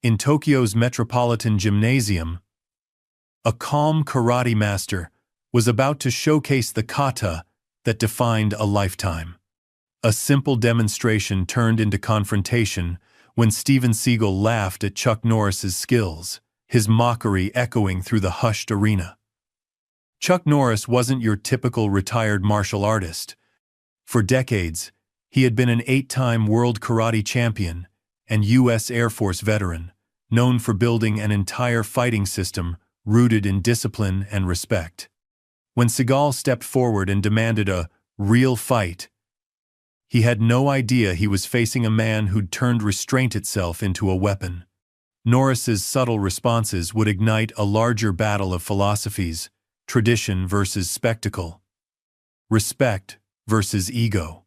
In Tokyo's Metropolitan Gymnasium, a calm karate master was about to showcase the kata that defined a lifetime. A simple demonstration turned into confrontation when Steven Seagal laughed at Chuck Norris's skills, his mockery echoing through the hushed arena. Chuck Norris wasn't your typical retired martial artist. For decades, he had been an 8-time world karate champion and U.S. Air Force veteran, known for building an entire fighting system rooted in discipline and respect. When Seagal stepped forward and demanded a real fight, he had no idea he was facing a man who'd turned restraint itself into a weapon. Norris's subtle responses would ignite a larger battle of philosophies: tradition versus spectacle, respect versus ego.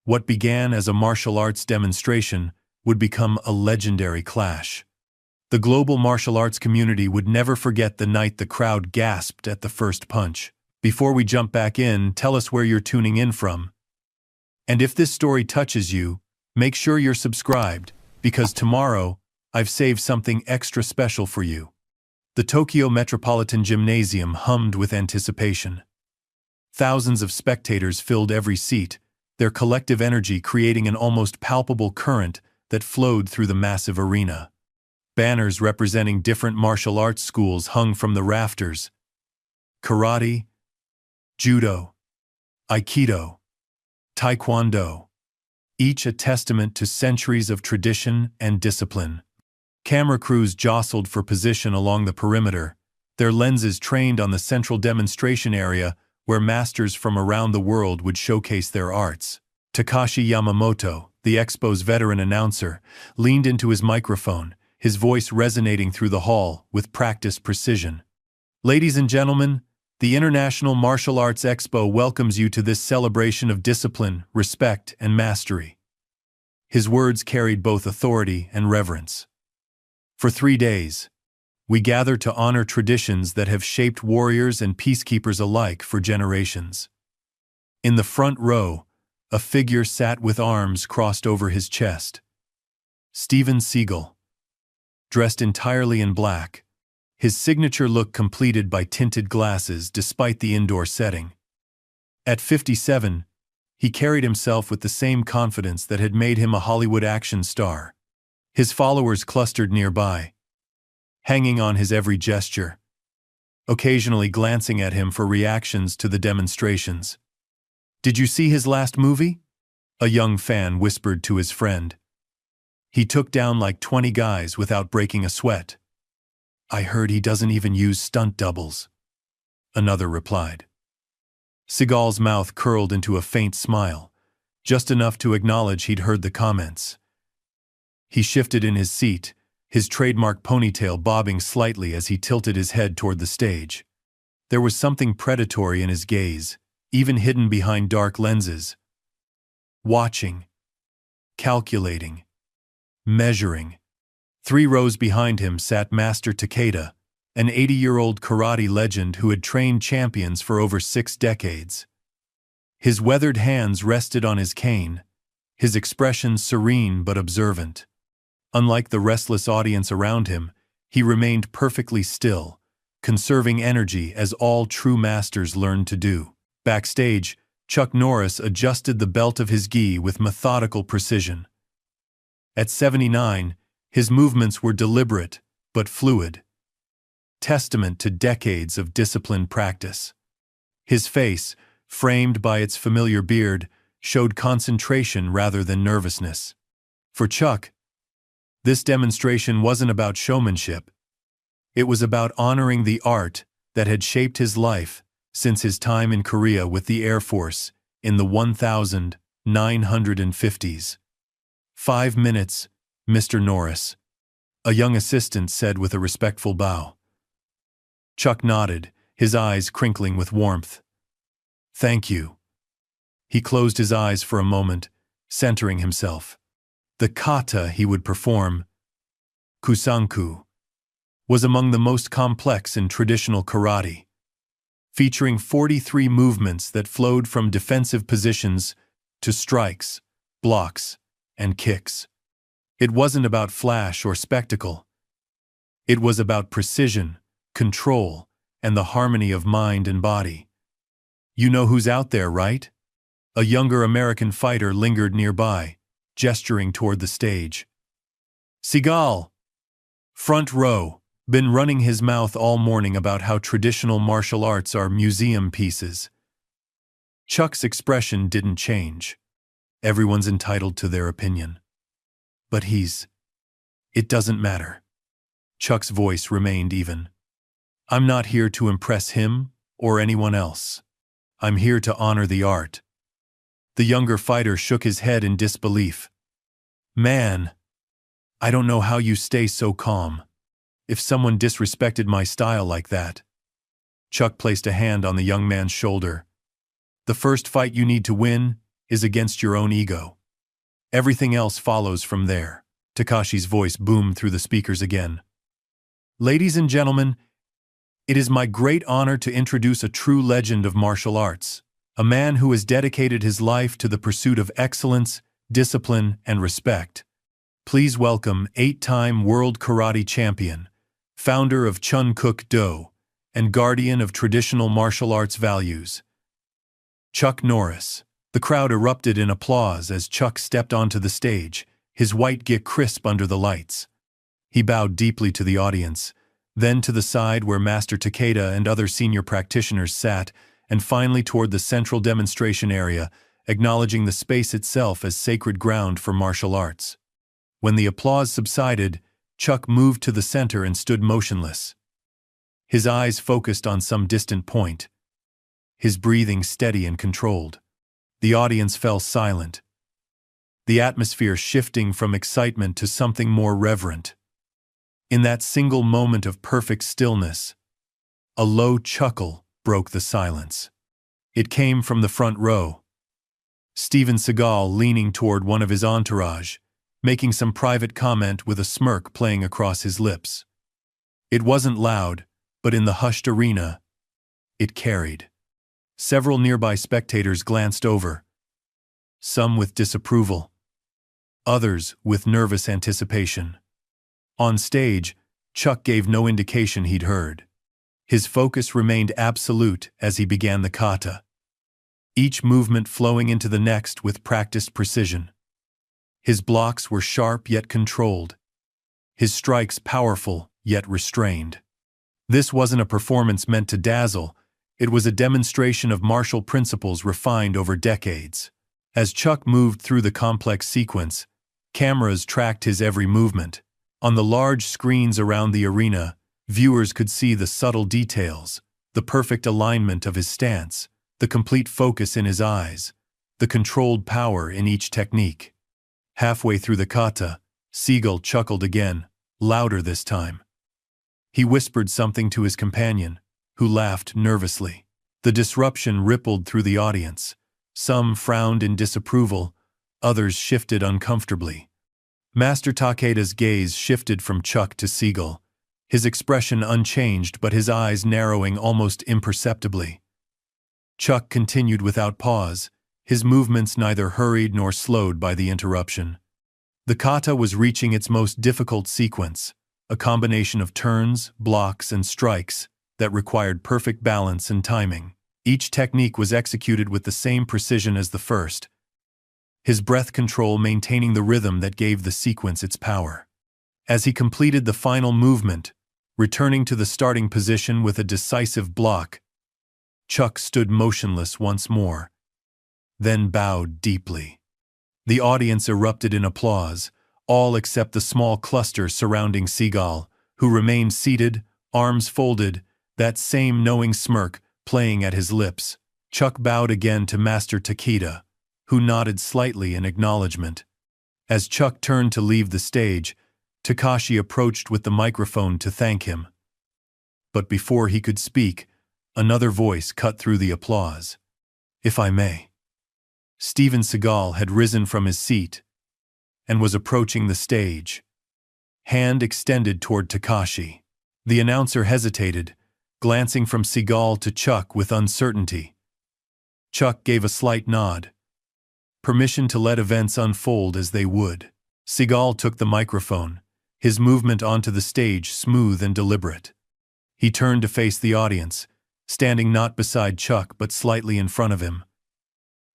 What began as a martial arts demonstration would become a legendary clash. The global martial arts community would never forget the night the crowd gasped at the first punch. Before we jump back in, tell us where you're tuning in from. And if this story touches you, make sure you're subscribed, because tomorrow I've saved something extra special for you. The Tokyo Metropolitan Gymnasium hummed with anticipation. Thousands of spectators filled every seat, their collective energy creating an almost palpable current that flowed through the massive arena. Banners representing different martial arts schools hung from the rafters: karate, judo, aikido, taekwondo, each a testament to centuries of tradition and discipline. Camera crews jostled for position along the perimeter, their lenses trained on the central demonstration area where masters from around the world would showcase their arts. Takashi Yamamoto, the Expo's veteran announcer, leaned into his microphone, his voice resonating through the hall with practiced precision. Ladies and gentlemen, the International Martial Arts Expo welcomes you to this celebration of discipline, respect, and mastery. His words carried both authority and reverence. For 3 days, we gather to honor traditions that have shaped warriors and peacekeepers alike for generations. In the front row, a figure sat with arms crossed over his chest. Steven Seagal, dressed entirely in black, his signature look completed by tinted glasses despite the indoor setting. At 57, he carried himself with the same confidence that had made him a Hollywood action star. His followers clustered nearby, hanging on his every gesture, occasionally glancing at him for reactions to the demonstrations. "Did you see his last movie?" a young fan whispered to his friend. "He took down like 20 guys without breaking a sweat." "I heard he doesn't even use stunt doubles," another replied. Seagal's mouth curled into a faint smile, just enough to acknowledge he'd heard the comments. He shifted in his seat, his trademark ponytail bobbing slightly as he tilted his head toward the stage. There was something predatory in his gaze, even hidden behind dark lenses. Watching, calculating, measuring. 3 rows behind him sat Master Takeda, an 80-year-old karate legend who had trained champions for over 6 decades. His weathered hands rested on his cane, his expression serene but observant. Unlike the restless audience around him, he remained perfectly still, conserving energy as all true masters learn to do. Backstage, Chuck Norris adjusted the belt of his gi with methodical precision. At 79, his movements were deliberate but fluid, testament to decades of disciplined practice. His face, framed by its familiar beard, showed concentration rather than nervousness. For Chuck, this demonstration wasn't about showmanship. It was about honoring the art that had shaped his life since his time in Korea with the Air Force in the 1950s. 5 minutes, Mr. Norris, a young assistant said with a respectful bow. Chuck nodded, his eyes crinkling with warmth. "Thank you." He closed his eyes for a moment, centering himself. The kata he would perform, kusanku, was among the most complex in traditional karate, featuring 43 movements that flowed from defensive positions to strikes, blocks, and kicks. It wasn't about flash or spectacle. It was about precision, control, and the harmony of mind and body. You know who's out there, right? A younger American fighter lingered nearby, gesturing toward the stage. Seagal! Front row, been running his mouth all morning about how traditional martial arts are museum pieces. Chuck's expression didn't change. Everyone's entitled to their opinion. But it doesn't matter. Chuck's voice remained even. I'm not here to impress him or anyone else. I'm here to honor the art. The younger fighter shook his head in disbelief. Man, I don't know how you stay so calm. If someone disrespected my style like that. Chuck placed a hand on the young man's shoulder. The first fight you need to win is against your own ego. Everything else follows from there. Takashi's voice boomed through the speakers again. Ladies and gentlemen, it is my great honor to introduce a true legend of martial arts, a man who has dedicated his life to the pursuit of excellence, discipline, and respect. Please welcome 8-time World Karate Champion, founder of Chun Kook Do, and guardian of traditional martial arts values, Chuck Norris. The crowd erupted in applause as Chuck stepped onto the stage, his white gi crisp under the lights. He bowed deeply to the audience, then to the side where Master Takeda and other senior practitioners sat, and finally toward the central demonstration area, acknowledging the space itself as sacred ground for martial arts. When the applause subsided, Chuck moved to the center and stood motionless. His eyes focused on some distant point, his breathing steady and controlled. The audience fell silent, the atmosphere shifting from excitement to something more reverent. In that single moment of perfect stillness, a low chuckle broke the silence. It came from the front row. Steven Seagal leaning toward one of his entourage, making some private comment with a smirk playing across his lips. It wasn't loud, but in the hushed arena, it carried. Several nearby spectators glanced over, some with disapproval, others with nervous anticipation. On stage, Chuck gave no indication he'd heard. His focus remained absolute as he began the kata, each movement flowing into the next with practiced precision. His blocks were sharp yet controlled, his strikes powerful yet restrained. This wasn't a performance meant to dazzle, it was a demonstration of martial principles refined over decades. As Chuck moved through the complex sequence, cameras tracked his every movement. On the large screens around the arena, viewers could see the subtle details, the perfect alignment of his stance, the complete focus in his eyes, the controlled power in each technique. Halfway through the kata, Seagal chuckled again, louder this time. He whispered something to his companion, who laughed nervously. The disruption rippled through the audience. Some frowned in disapproval, others shifted uncomfortably. Master Takeda's gaze shifted from Chuck to Seagal, his expression unchanged but his eyes narrowing almost imperceptibly. Chuck continued without pause, his movements neither hurried nor slowed by the interruption. The kata was reaching its most difficult sequence, a combination of turns, blocks, and strikes that required perfect balance and timing. Each technique was executed with the same precision as the first, his breath control maintaining the rhythm that gave the sequence its power. As he completed the final movement, returning to the starting position with a decisive block, Chuck stood motionless once more, then bowed deeply. The audience erupted in applause, all except the small cluster surrounding Seagal, who remained seated, arms folded, that same knowing smirk playing at his lips. Chuck bowed again to Master Takeda, who nodded slightly in acknowledgement. As Chuck turned to leave the stage, Takashi approached with the microphone to thank him. But before he could speak, another voice cut through the applause. If I may. Steven Seagal had risen from his seat and was approaching the stage, hand extended toward Takashi. The announcer hesitated, glancing from Seagal to Chuck with uncertainty. Chuck gave a slight nod. Permission to let events unfold as they would. Seagal took the microphone, his movement onto the stage smooth and deliberate. He turned to face the audience, standing not beside Chuck but slightly in front of him.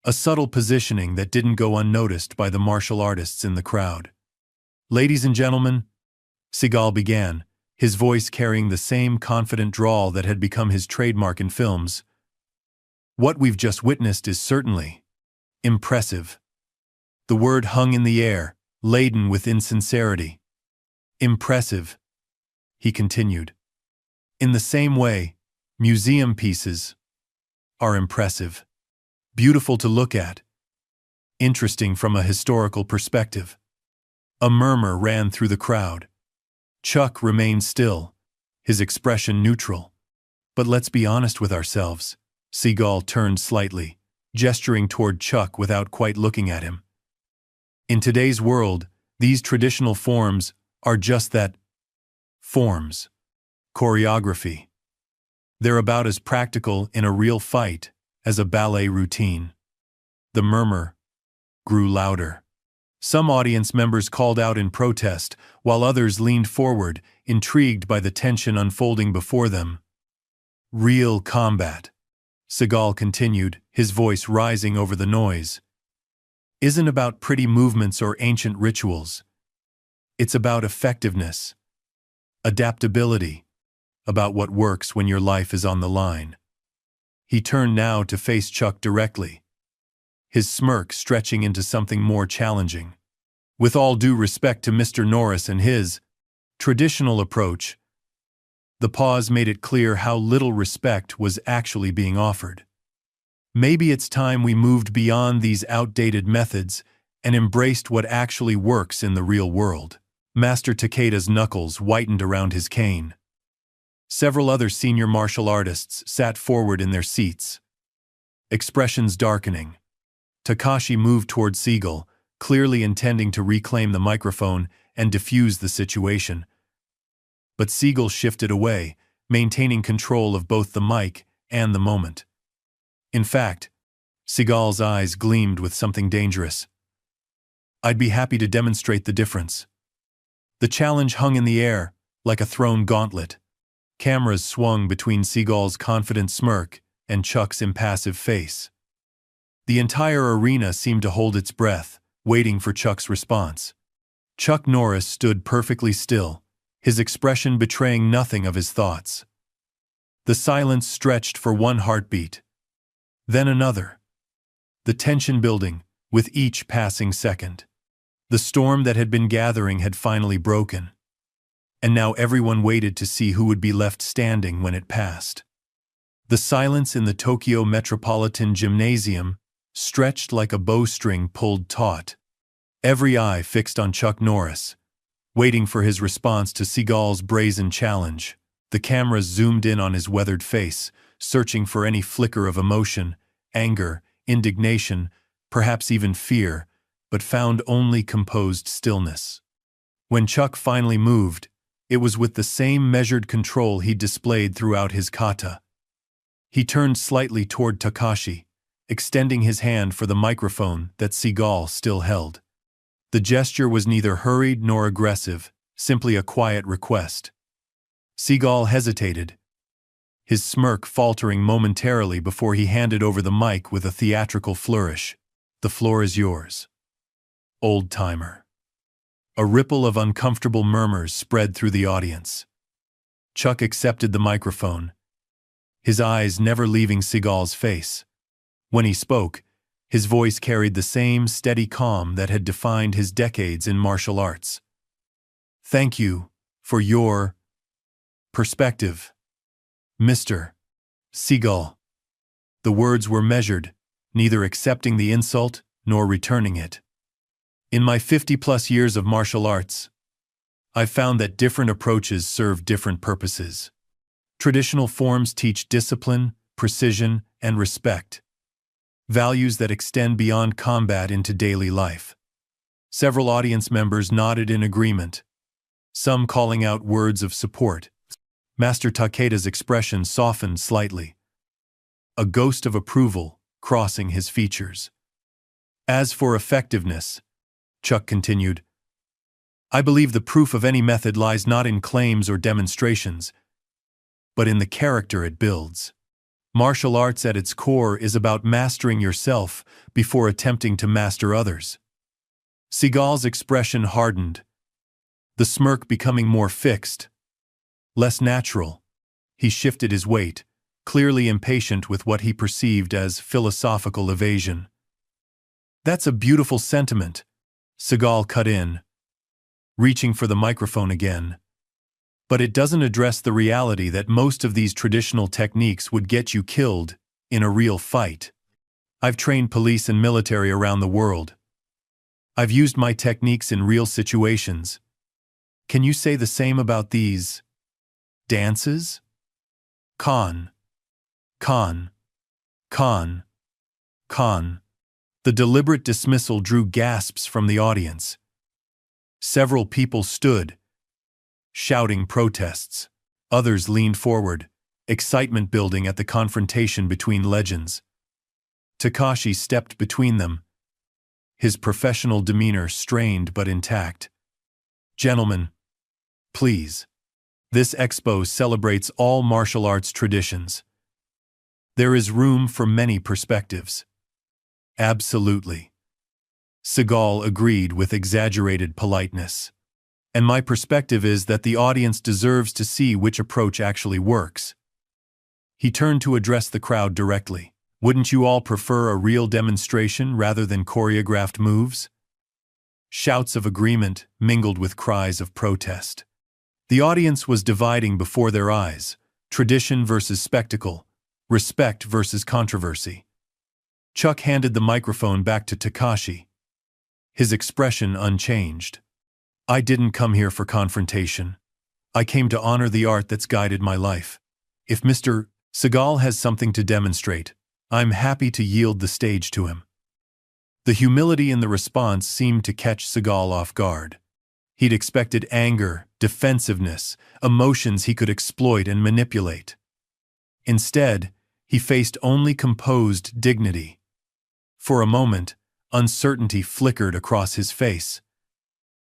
A subtle positioning that didn't go unnoticed by the martial artists in the crowd. "Ladies and gentlemen," Seagal began, his voice carrying the same confident drawl that had become his trademark in films. "What we've just witnessed is certainly impressive." The word hung in the air, laden with insincerity. "Impressive," he continued. "In the same way, museum pieces are impressive. Beautiful to look at. Interesting from a historical perspective." A murmur ran through the crowd. Chuck remained still, his expression neutral. "But let's be honest with ourselves." Seagal turned slightly, gesturing toward Chuck without quite looking at him. "In today's world, these traditional forms are just that. Forms. Choreography. They're about as practical in a real fight as a ballet routine." The murmur grew louder. Some audience members called out in protest, while others leaned forward, intrigued by the tension unfolding before them. "Real combat," Seagal continued, his voice rising over the noise, "isn't about pretty movements or ancient rituals. It's about effectiveness, adaptability, about what works when your life is on the line." He turned now to face Chuck directly, his smirk stretching into something more challenging. "With all due respect to Mr. Norris and his traditional approach," the pause made it clear how little respect was actually being offered. "Maybe it's time we moved beyond these outdated methods and embraced what actually works in the real world." Master Takeda's knuckles whitened around his cane. Several other senior martial artists sat forward in their seats, expressions darkening. Takashi moved toward Seagal, clearly intending to reclaim the microphone and defuse the situation. But Seagal shifted away, maintaining control of both the mic and the moment. In fact, Seagal's eyes gleamed with something dangerous. "I'd be happy to demonstrate the difference." The challenge hung in the air, like a thrown gauntlet. Cameras swung between Seagal's confident smirk and Chuck's impassive face. The entire arena seemed to hold its breath, waiting for Chuck's response. Chuck Norris stood perfectly still, his expression betraying nothing of his thoughts. The silence stretched for one heartbeat, then another. The tension building, with each passing second. The storm that had been gathering had finally broken. And now everyone waited to see who would be left standing when it passed. The silence in the Tokyo Metropolitan Gymnasium stretched like a bowstring pulled taut. Every eye fixed on Chuck Norris, waiting for his response to Seagal's brazen challenge. The cameras zoomed in on his weathered face, searching for any flicker of emotion, anger, indignation, perhaps even fear, but found only composed stillness. When Chuck finally moved, it was with the same measured control he displayed throughout his kata. He turned slightly toward Takashi, extending his hand for the microphone that Seagal still held. The gesture was neither hurried nor aggressive, simply a quiet request. Seagal hesitated, his smirk faltering momentarily before he handed over the mic with a theatrical flourish. "The floor is yours, old-timer." A ripple of uncomfortable murmurs spread through the audience. Chuck accepted the microphone, his eyes never leaving Seagal's face. When he spoke, his voice carried the same steady calm that had defined his decades in martial arts. "Thank you for your perspective, Mr. Seagal." The words were measured, neither accepting the insult nor returning it. "In my 50-plus years of martial arts, I've found that different approaches serve different purposes. Traditional forms teach discipline, precision, and respect, values that extend beyond combat into daily life." Several audience members nodded in agreement, some calling out words of support. Master Takeda's expression softened slightly, a ghost of approval crossing his features. "As for effectiveness," Chuck continued, I believe the proof of any method lies not in claims or demonstrations, but in the character it builds. Martial arts at its core is about mastering yourself before attempting to master others. Seagal's expression hardened, the smirk becoming more fixed, less natural. He shifted his weight, clearly impatient with what he perceived as philosophical evasion. "That's a beautiful sentiment," Seagal cut in, reaching for the microphone again. "But it doesn't address the reality that most of these traditional techniques would get you killed in a real fight. I've trained police and military around the world. I've used my techniques in real situations. Can you say the same about these dances?" Khan. Khan. Khan. Khan. The deliberate dismissal drew gasps from the audience. Several people stood, shouting protests. Others leaned forward, excitement building at the confrontation between legends. Takashi stepped between them, his professional demeanor strained but intact. "Gentlemen, please. This expo celebrates all martial arts traditions. There is room for many perspectives." "Absolutely." Seagal agreed with exaggerated politeness. "And my perspective is that the audience deserves to see which approach actually works." He turned to address the crowd directly. "Wouldn't you all prefer a real demonstration rather than choreographed moves?" Shouts of agreement mingled with cries of protest. The audience was dividing before their eyes, tradition versus spectacle, respect versus controversy. Chuck handed the microphone back to Takashi, his expression unchanged. "I didn't come here for confrontation. I came to honor the art that's guided my life. If Mr. Seagal has something to demonstrate, I'm happy to yield the stage to him." The humility in the response seemed to catch Seagal off guard. He'd expected anger, defensiveness, emotions he could exploit and manipulate. Instead, he faced only composed dignity. For a moment, uncertainty flickered across his face.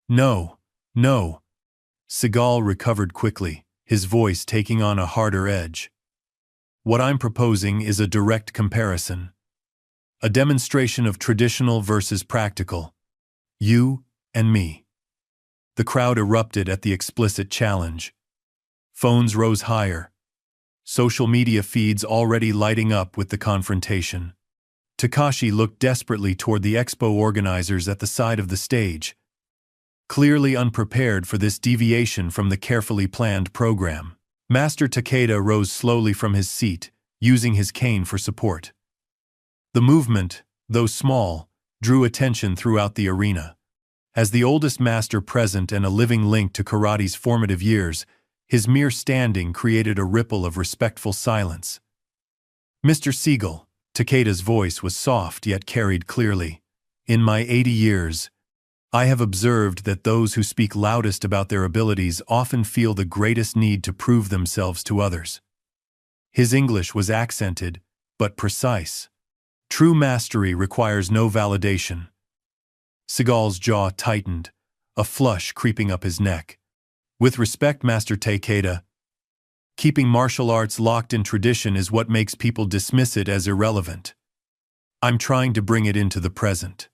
"No, no." Seagal recovered quickly, his voice taking on a harder edge. "What I'm proposing is a direct comparison. A demonstration of traditional versus practical. You and me." The crowd erupted at the explicit challenge. Phones rose higher, social media feeds already lighting up with the confrontation. Takashi looked desperately toward the expo organizers at the side of the stage, clearly unprepared for this deviation from the carefully planned program. Master Takeda rose slowly from his seat, using his cane for support. The movement, though small, drew attention throughout the arena. As the oldest master present and a living link to karate's formative years, his mere standing created a ripple of respectful silence. "Mr. Seagal," Takeda's voice was soft yet carried clearly, "in my 80 years, I have observed that those who speak loudest about their abilities often feel the greatest need to prove themselves to others." His English was accented, but precise. "True mastery requires no validation." Seagal's jaw tightened, a flush creeping up his neck. "With respect, Master Takeda, keeping martial arts locked in tradition is what makes people dismiss it as irrelevant. I'm trying to bring it into the present."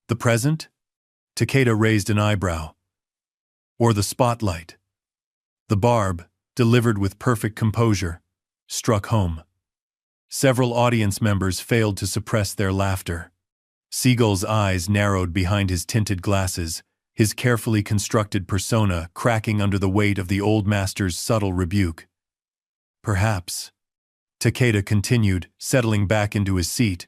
"The present?" Takeda raised an eyebrow. "Or the spotlight?" The barb, delivered with perfect composure, struck home. Several audience members failed to suppress their laughter. Seagal's eyes narrowed behind his tinted glasses, his carefully constructed persona cracking under the weight of the old master's subtle rebuke. "Perhaps," Takeda continued, settling back into his seat,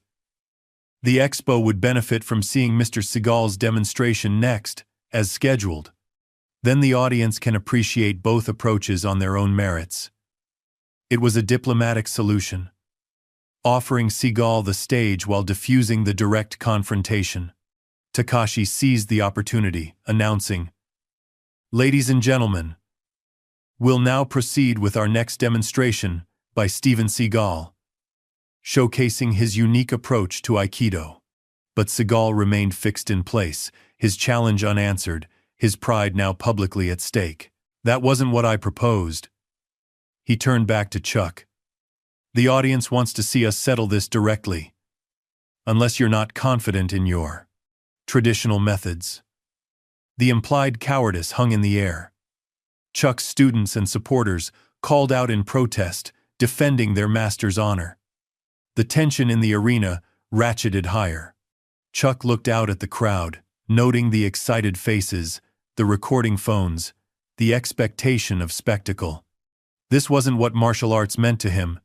"the expo would benefit from seeing Mr. Seagal's demonstration next, as scheduled. Then the audience can appreciate both approaches on their own merits." It was a diplomatic solution, offering Seagal the stage while diffusing the direct confrontation. Takashi seized the opportunity, announcing, "Ladies and gentlemen, we'll now proceed with our next demonstration by Steven Seagal, showcasing his unique approach to Aikido." But Seagal remained fixed in place, his challenge unanswered, his pride now publicly at stake. That wasn't what I proposed. He turned back to Chuck. The audience wants to see us settle this directly. Unless you're not confident in your traditional methods. The implied cowardice hung in the air. Chuck's students and supporters called out in protest, defending their master's honor. The tension in the arena ratcheted higher. Chuck looked out at the crowd, noting the excited faces, the recording phones, the expectation of spectacle. This wasn't what martial arts meant to him.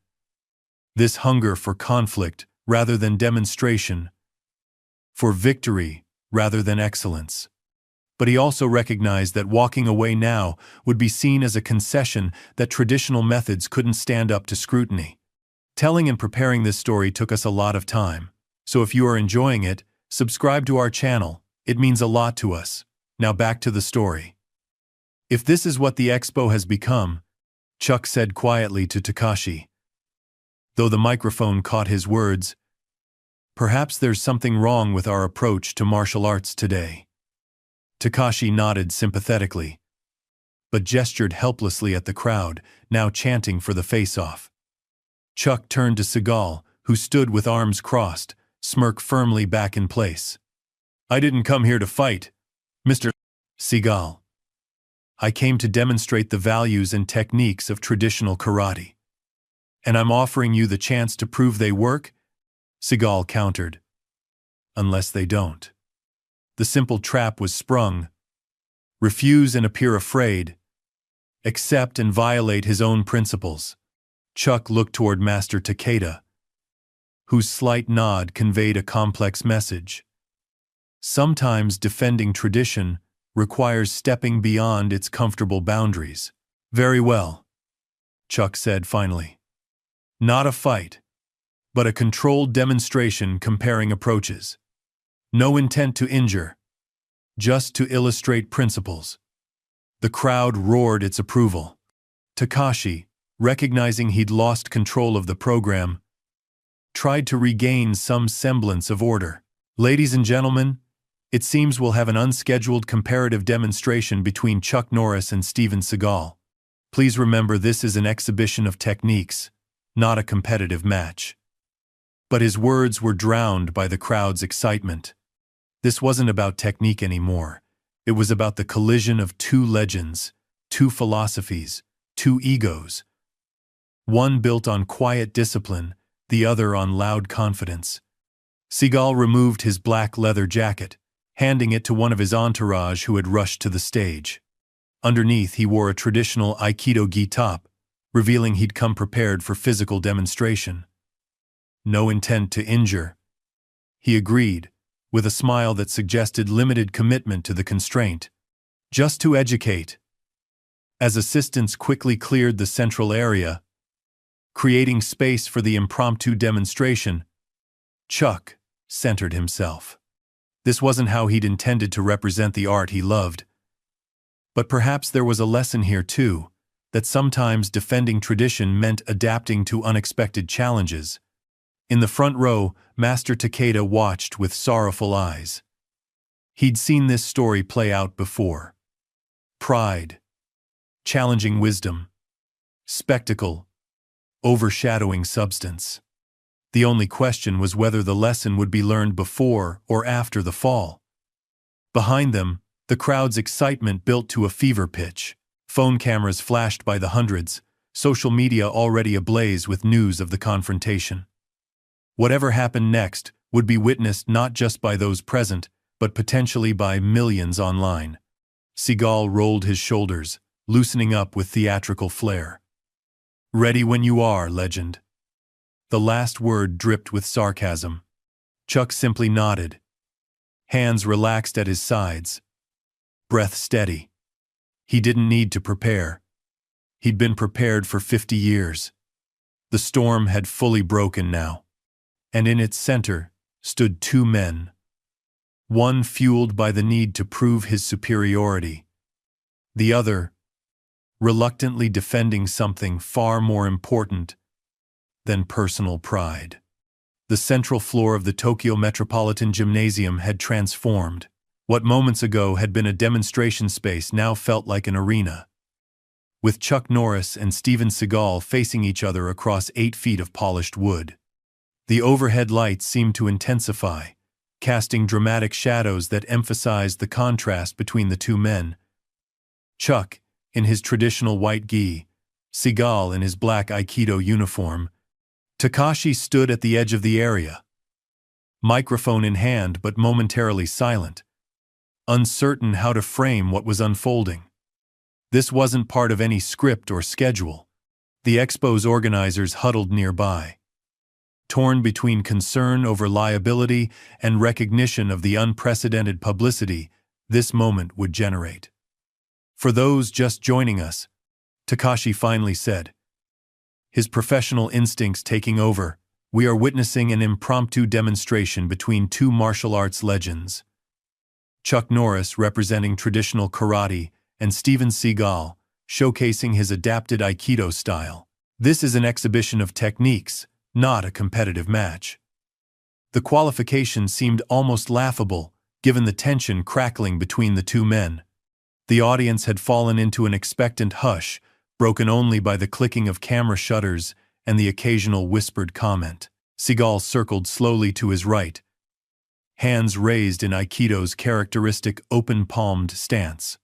This hunger for conflict rather than demonstration, for victory rather than excellence. But he also recognized that walking away now would be seen as a concession that traditional methods couldn't stand up to scrutiny. Telling and preparing this story took us a lot of time, so if you are enjoying it, subscribe to our channel. It means a lot to us. Now back to the story. If this is what the expo has become, Chuck said quietly to Takashi. Though the microphone caught his words, perhaps there's something wrong with our approach to martial arts today. Takashi nodded sympathetically, but gestured helplessly at the crowd, now chanting for the face-off. Chuck turned to Seagal, who stood with arms crossed, smirk firmly back in place. I didn't come here to fight, Mr. Seagal. I came to demonstrate the values and techniques of traditional karate. And I'm offering you the chance to prove they work, Seagal countered. Unless they don't. The simple trap was sprung. Refuse and appear afraid. Accept and violate his own principles. Chuck looked toward Master Takeda, whose slight nod conveyed a complex message. Sometimes defending tradition requires stepping beyond its comfortable boundaries. Very well, Chuck said finally. Not a fight, but a controlled demonstration comparing approaches. No intent to injure, just to illustrate principles. The crowd roared its approval. Takashi, recognizing he'd lost control of the program, tried to regain some semblance of order. Ladies and gentlemen, it seems we'll have an unscheduled comparative demonstration between Chuck Norris and Steven Seagal. Please remember this is an exhibition of techniques, not a competitive match. But his words were drowned by the crowd's excitement. This wasn't about technique anymore. It was about the collision of two legends, two philosophies, two egos. One built on quiet discipline, the other on loud confidence. Seagal removed his black leather jacket, handing it to one of his entourage who had rushed to the stage. Underneath, he wore a traditional Aikido gi top, revealing he'd come prepared for physical demonstration. No intent to injure. He agreed, with a smile that suggested limited commitment to the constraint. Just to educate. As assistants quickly cleared the central area, creating space for the impromptu demonstration, Chuck centered himself. This wasn't how he'd intended to represent the art he loved. But perhaps there was a lesson here too, that sometimes defending tradition meant adapting to unexpected challenges. In the front row, Master Takeda watched with sorrowful eyes. He'd seen this story play out before. Pride, challenging wisdom, spectacle, overshadowing substance. The only question was whether the lesson would be learned before or after the fall. Behind them, the crowd's excitement built to a fever pitch. Phone cameras flashed by the hundreds, social media already ablaze with news of the confrontation. Whatever happened next would be witnessed not just by those present, but potentially by millions online. Seagal rolled his shoulders, loosening up with theatrical flair. Ready when you are, legend. The last word dripped with sarcasm. Chuck simply nodded. Hands relaxed at his sides. Breath steady. He didn't need to prepare. He'd been prepared for 50 years. The storm had fully broken now. And in its center stood two men. One fueled by the need to prove his superiority. The other, reluctantly defending something far more important than personal pride. The central floor of the Tokyo Metropolitan Gymnasium had transformed. What moments ago had been a demonstration space now felt like an arena, with Chuck Norris and Steven Seagal facing each other across 8 feet of polished wood. The overhead lights seemed to intensify, casting dramatic shadows that emphasized the contrast between the two men. Chuck, in his traditional white gi, Seagal in his black Aikido uniform. Takashi stood at the edge of the area, microphone in hand but momentarily silent, uncertain how to frame what was unfolding. This wasn't part of any script or schedule. The expo's organizers huddled nearby, torn between concern over liability and recognition of the unprecedented publicity this moment would generate. For those just joining us, Takashi finally said, his professional instincts taking over, we are witnessing an impromptu demonstration between two martial arts legends. Chuck Norris representing traditional karate and Steven Seagal showcasing his adapted Aikido style. This is an exhibition of techniques, not a competitive match. The qualification seemed almost laughable, given the tension crackling between the two men. The audience had fallen into an expectant hush, broken only by the clicking of camera shutters and the occasional whispered comment. Seagal circled slowly to his right, hands raised in Aikido's characteristic open-palmed stance.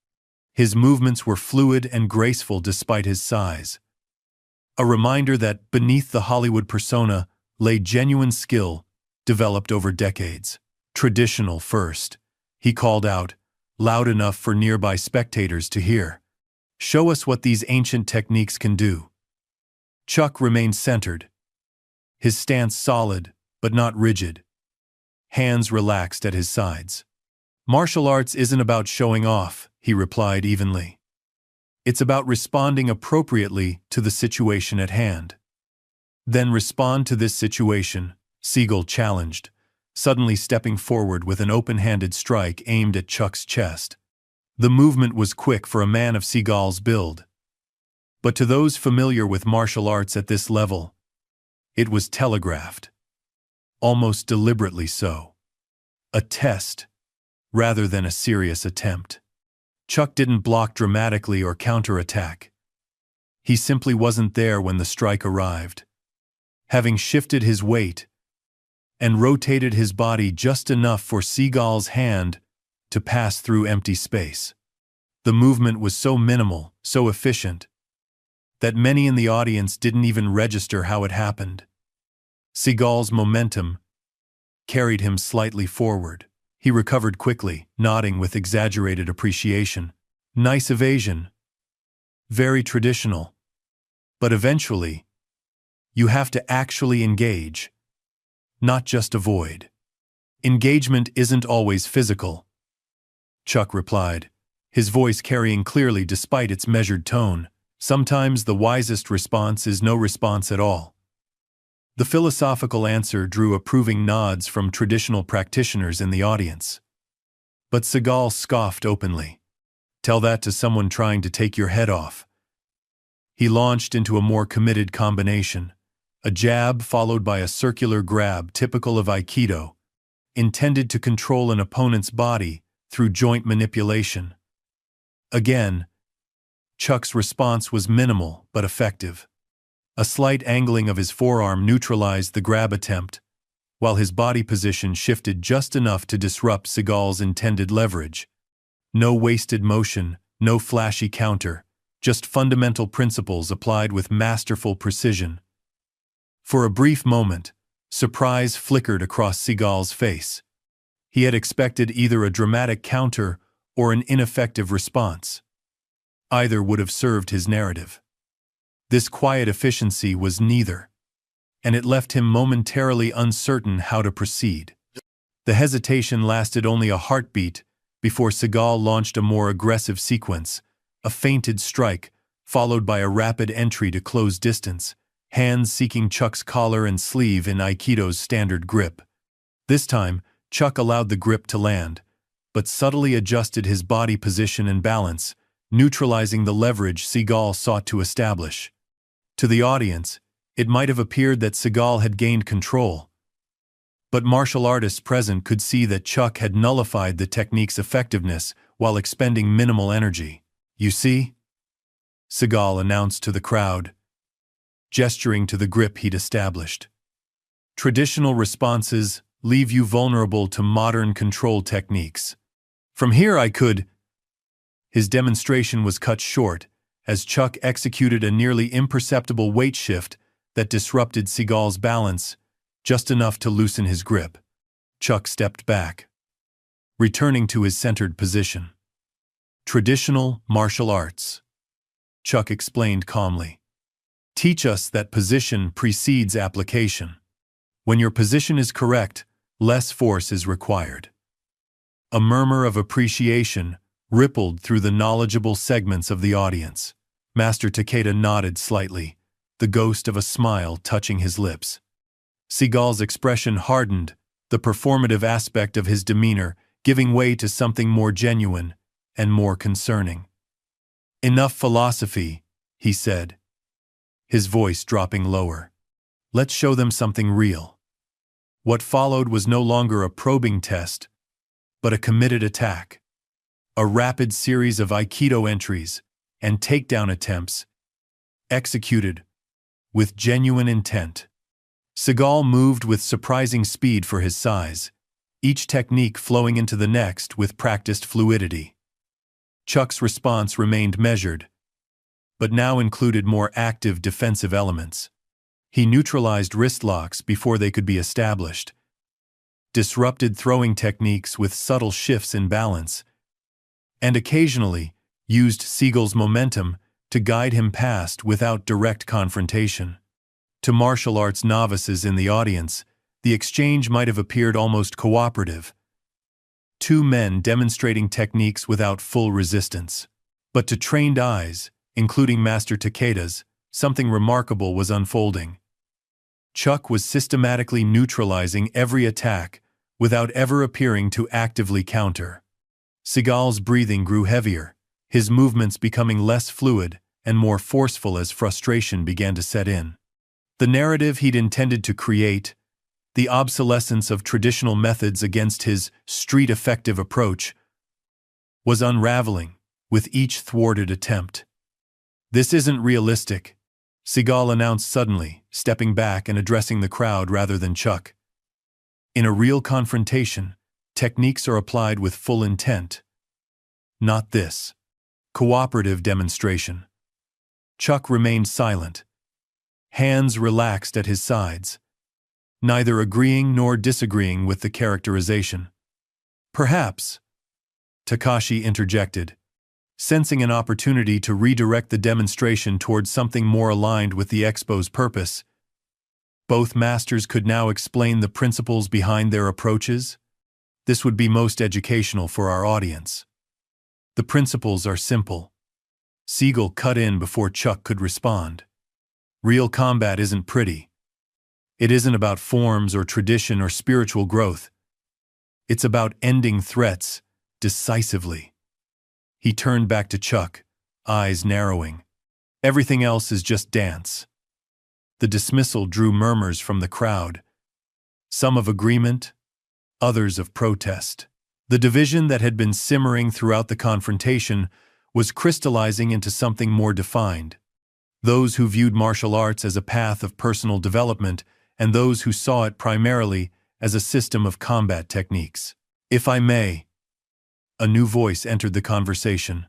His movements were fluid and graceful despite his size, a reminder that beneath the Hollywood persona lay genuine skill developed over decades. Traditional first, he called out, loud enough for nearby spectators to hear. Show us what these ancient techniques can do. Chuck remained centered, his stance solid but not rigid, hands relaxed at his sides. Martial arts isn't about showing off, he replied evenly. It's about responding appropriately to the situation at hand. Then respond to this situation, Seagal challenged, suddenly stepping forward with an open-handed strike aimed at Chuck's chest. The movement was quick for a man of Seagal's build, but to those familiar with martial arts at this level, it was telegraphed, almost deliberately so. A test, rather than a serious attempt. Chuck didn't block dramatically or counterattack. He simply wasn't there when the strike arrived. Having shifted his weight and rotated his body just enough for Seagal's hand to pass through empty space. The movement was so minimal, so efficient, that many in the audience didn't even register how it happened. Seagal's momentum carried him slightly forward. He recovered quickly, nodding with exaggerated appreciation. Nice evasion. Very traditional. But eventually, you have to actually engage, not just avoid. Engagement isn't always physical, Chuck replied, his voice carrying clearly despite its measured tone. Sometimes the wisest response is no response at all. The philosophical answer drew approving nods from traditional practitioners in the audience. But Seagal scoffed openly. Tell that to someone trying to take your head off. He launched into a more committed combination, a jab followed by a circular grab typical of Aikido, intended to control an opponent's body through joint manipulation. Again, Chuck's response was minimal but effective. A slight angling of his forearm neutralized the grab attempt, while his body position shifted just enough to disrupt Seagal's intended leverage. No wasted motion, no flashy counter, just fundamental principles applied with masterful precision. For a brief moment, surprise flickered across Seagal's face. He had expected either a dramatic counter or an ineffective response. Either would have served his narrative. This quiet efficiency was neither, and it left him momentarily uncertain how to proceed. The hesitation lasted only a heartbeat before Seagal launched a more aggressive sequence, a feinted strike, followed by a rapid entry to close distance, hands seeking Chuck's collar and sleeve in Aikido's standard grip. This time, Chuck allowed the grip to land, but subtly adjusted his body position and balance, neutralizing the leverage Seagal sought to establish. To the audience, it might have appeared that Seagal had gained control. But martial artists present could see that Chuck had nullified the technique's effectiveness while expending minimal energy. "You see?" Seagal announced to the crowd, gesturing to the grip he'd established. "Traditional responses leave you vulnerable to modern control techniques. From here I could—" His demonstration was cut short as Chuck executed a nearly imperceptible weight shift that disrupted Seagal's balance, just enough to loosen his grip. Chuck stepped back, returning to his centered position. "Traditional martial arts," Chuck explained calmly, "teach us that position precedes application. When your position is correct, less force is required." A murmur of appreciation rippled through the knowledgeable segments of the audience. Master Takeda nodded slightly, the ghost of a smile touching his lips. Seagal's expression hardened, the performative aspect of his demeanor giving way to something more genuine and more concerning. "Enough philosophy," he said, his voice dropping lower. "Let's show them something real." What followed was no longer a probing test, but a committed attack. A rapid series of Aikido entries and takedown attempts, executed with genuine intent. Seagal moved with surprising speed for his size, each technique flowing into the next with practiced fluidity. Chuck's response remained measured, but now included more active defensive elements. He neutralized wrist locks before they could be established, disrupted throwing techniques with subtle shifts in balance, and occasionally used Seagal's momentum to guide him past without direct confrontation. To martial arts novices in the audience, the exchange might have appeared almost cooperative. Two men demonstrating techniques without full resistance. But to trained eyes, including Master Takeda's, something remarkable was unfolding. Chuck was systematically neutralizing every attack without ever appearing to actively counter. Seagal's breathing grew heavier, his movements becoming less fluid and more forceful as frustration began to set in. The narrative he'd intended to create, the obsolescence of traditional methods against his street-effective approach, was unraveling with each thwarted attempt. "This isn't realistic," Seagal announced suddenly, stepping back and addressing the crowd rather than Chuck. "In a real confrontation, techniques are applied with full intent. Not this cooperative demonstration." Chuck remained silent, hands relaxed at his sides, neither agreeing nor disagreeing with the characterization. "Perhaps," Takashi interjected, sensing an opportunity to redirect the demonstration towards something more aligned with the expo's purpose. Both masters could now explain the principles behind their approaches. This would be most educational for our audience. "The principles are simple." Seagal cut in before Chuck could respond. "Real combat isn't pretty. It isn't about forms or tradition or spiritual growth. It's about ending threats decisively." He turned back to Chuck, eyes narrowing. "Everything else is just dance." The dismissal drew murmurs from the crowd, some of agreement, others of protest. The division that had been simmering throughout the confrontation was crystallizing into something more defined. Those who viewed martial arts as a path of personal development and those who saw it primarily as a system of combat techniques. "If I may," a new voice entered the conversation.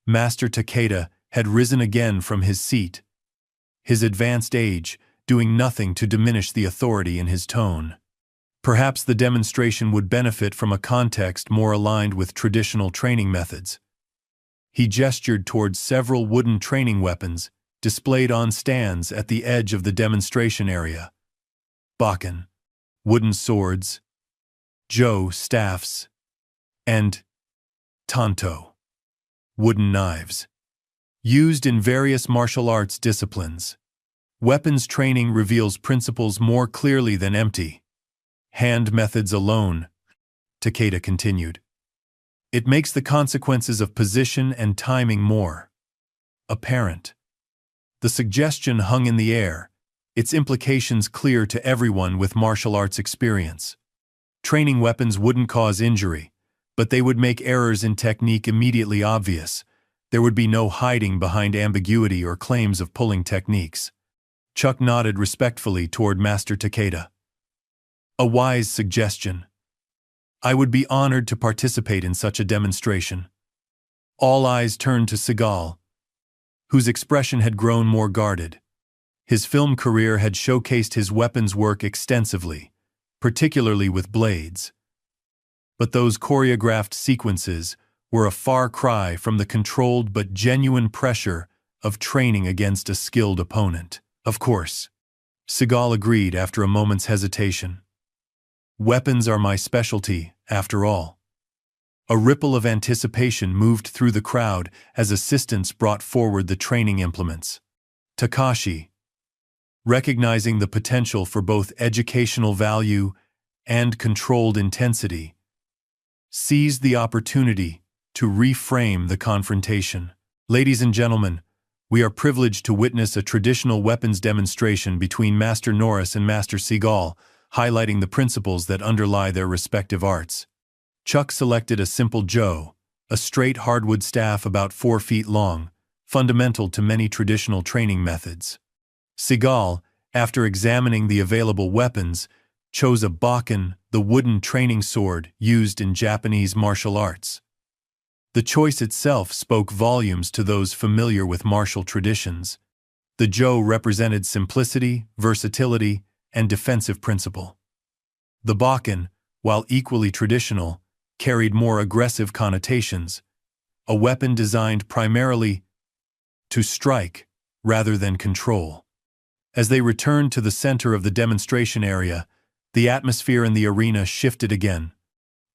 Master Takeda had risen again from his seat, his advanced age doing nothing to diminish the authority in his tone. Perhaps the demonstration would benefit from a context more aligned with traditional training methods. He gestured towards several wooden training weapons displayed on stands at the edge of the demonstration area. Bakken, wooden swords, jo staffs, and tanto, wooden knives, used in various martial arts disciplines. Weapons training reveals principles more clearly than empty hand methods alone, Takeda continued. It makes the consequences of position and timing more apparent. The suggestion hung in the air, its implications clear to everyone with martial arts experience. Training weapons wouldn't cause injury, but they would make errors in technique immediately obvious. There would be no hiding behind ambiguity or claims of pulling techniques. Chuck nodded respectfully toward Master Takeda. A wise suggestion. I would be honored to participate in such a demonstration. All eyes turned to Seagal, whose expression had grown more guarded. His film career had showcased his weapons work extensively, particularly with blades. But those choreographed sequences were a far cry from the controlled but genuine pressure of training against a skilled opponent. Of course, Seagal agreed after a moment's hesitation. Weapons are my specialty, after all. A ripple of anticipation moved through the crowd as assistants brought forward the training implements. Takashi, recognizing the potential for both educational value and controlled intensity, seized the opportunity to reframe the confrontation. Ladies and gentlemen, we are privileged to witness a traditional weapons demonstration between Master Norris and Master Seagal, highlighting the principles that underlie their respective arts. Chuck selected a simple jo, a straight hardwood staff about 4 feet long, fundamental to many traditional training methods. Seagal, after examining the available weapons, chose a bakken, the wooden training sword used in Japanese martial arts. The choice itself spoke volumes to those familiar with martial traditions. The jo represented simplicity, versatility, and defensive principle. The bakken, while equally traditional, carried more aggressive connotations, a weapon designed primarily to strike rather than control. As they returned to the center of the demonstration area, the atmosphere in the arena shifted again.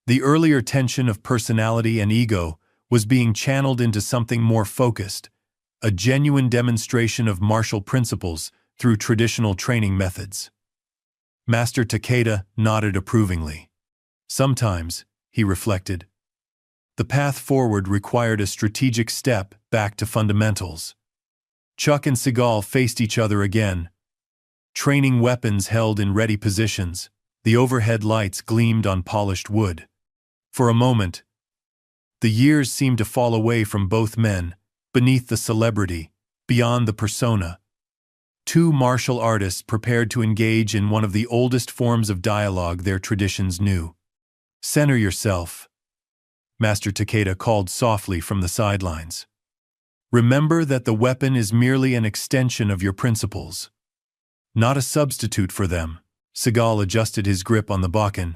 The earlier tension of personality and ego was being channeled into something more focused, a genuine demonstration of martial principles through traditional training methods. Master Takeda nodded approvingly. Sometimes, he reflected, the path forward required a strategic step back to fundamentals. Chuck and Seagal faced each other again. Training weapons held in ready positions, the overhead lights gleamed on polished wood. For a moment, the years seemed to fall away from both men, beneath the celebrity, beyond the persona. Two martial artists prepared to engage in one of the oldest forms of dialogue their traditions knew. Center yourself, Master Takeda called softly from the sidelines. Remember that the weapon is merely an extension of your principles, not a substitute for them. Seagal adjusted his grip on the bakken,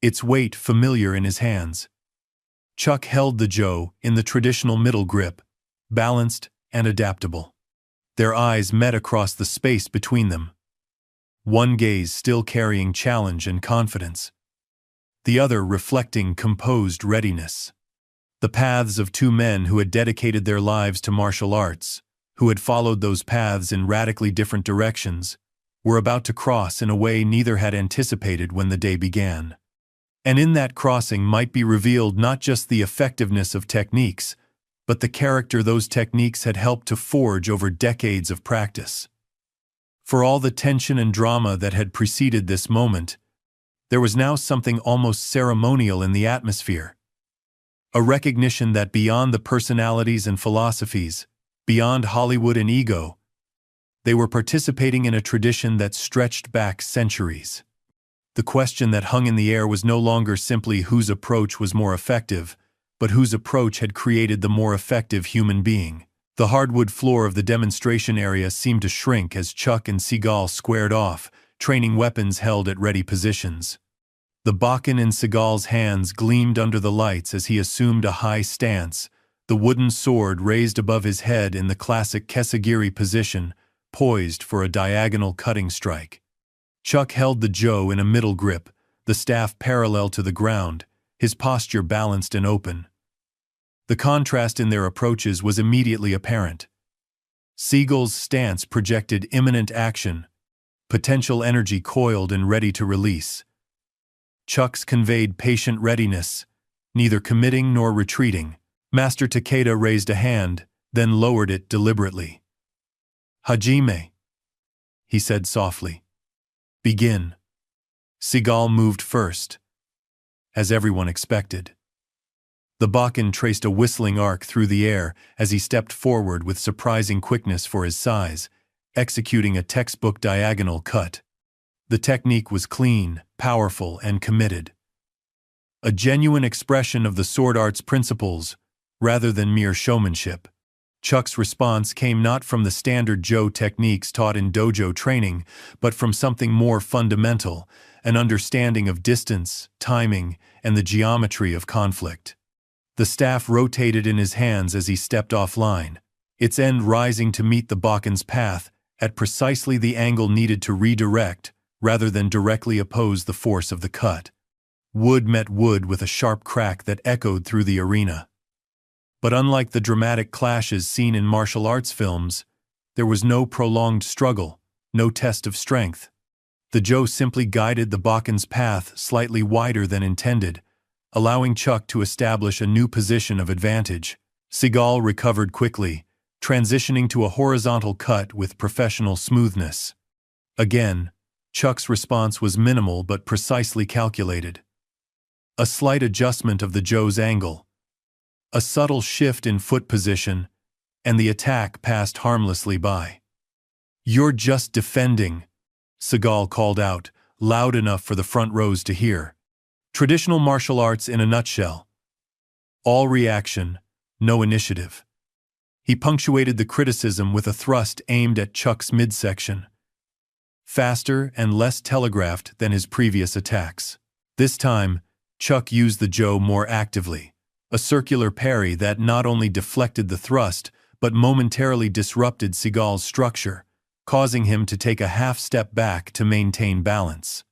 its weight familiar in his hands. Chuck held the jo in the traditional middle grip, balanced and adaptable. Their eyes met across the space between them, one gaze still carrying challenge and confidence, the other reflecting composed readiness. The paths of two men who had dedicated their lives to martial arts, who had followed those paths in radically different directions, were about to cross in a way neither had anticipated when the day began. And in that crossing might be revealed not just the effectiveness of techniques, but the character those techniques had helped to forge over decades of practice. For all the tension and drama that had preceded this moment, there was now something almost ceremonial in the atmosphere. A recognition that beyond the personalities and philosophies, beyond Hollywood and ego, they were participating in a tradition that stretched back centuries. The question that hung in the air was no longer simply whose approach was more effective, but whose approach had created the more effective human being. The hardwood floor of the demonstration area seemed to shrink as Chuck and Seagal squared off, training weapons held at ready positions. The bakken in Seagal's hands gleamed under the lights as he assumed a high stance, the wooden sword raised above his head in the classic kesagiri position, poised for a diagonal cutting strike. Chuck held the jo in a middle grip, the staff parallel to the ground, his posture balanced and open. The contrast in their approaches was immediately apparent. Seagal's stance projected imminent action, potential energy coiled and ready to release. Chuck's conveyed patient readiness, neither committing nor retreating. Master Takeda raised a hand, then lowered it deliberately. Hajime, he said softly. Begin. Seagal moved first, as everyone expected. The Bakken traced a whistling arc through the air as he stepped forward with surprising quickness for his size, executing a textbook diagonal cut. The technique was clean, powerful, and committed. A genuine expression of the sword art's principles, rather than mere showmanship. Chuck's response came not from the standard Joe techniques taught in dojo training, but from something more fundamental, an understanding of distance, timing, and the geometry of conflict. The staff rotated in his hands as he stepped offline, its end rising to meet the Bakken's path at precisely the angle needed to redirect, rather than directly oppose the force of the cut. Wood met wood with a sharp crack that echoed through the arena. But unlike the dramatic clashes seen in martial arts films, there was no prolonged struggle, no test of strength. The Joe simply guided the Bakken's path slightly wider than intended, allowing Chuck to establish a new position of advantage. Seagal recovered quickly, transitioning to a horizontal cut with professional smoothness. Again, Chuck's response was minimal but precisely calculated. A slight adjustment of the Joe's angle, a subtle shift in foot position, and the attack passed harmlessly by. "You're just defending," Seagal called out, loud enough for the front rows to hear. Traditional martial arts in a nutshell. All reaction, no initiative. He punctuated the criticism with a thrust aimed at Chuck's midsection. Faster and less telegraphed than his previous attacks. This time, Chuck used the Joe more actively, a circular parry that not only deflected the thrust, but momentarily disrupted Seagal's structure, causing him to take a half step back to maintain balance.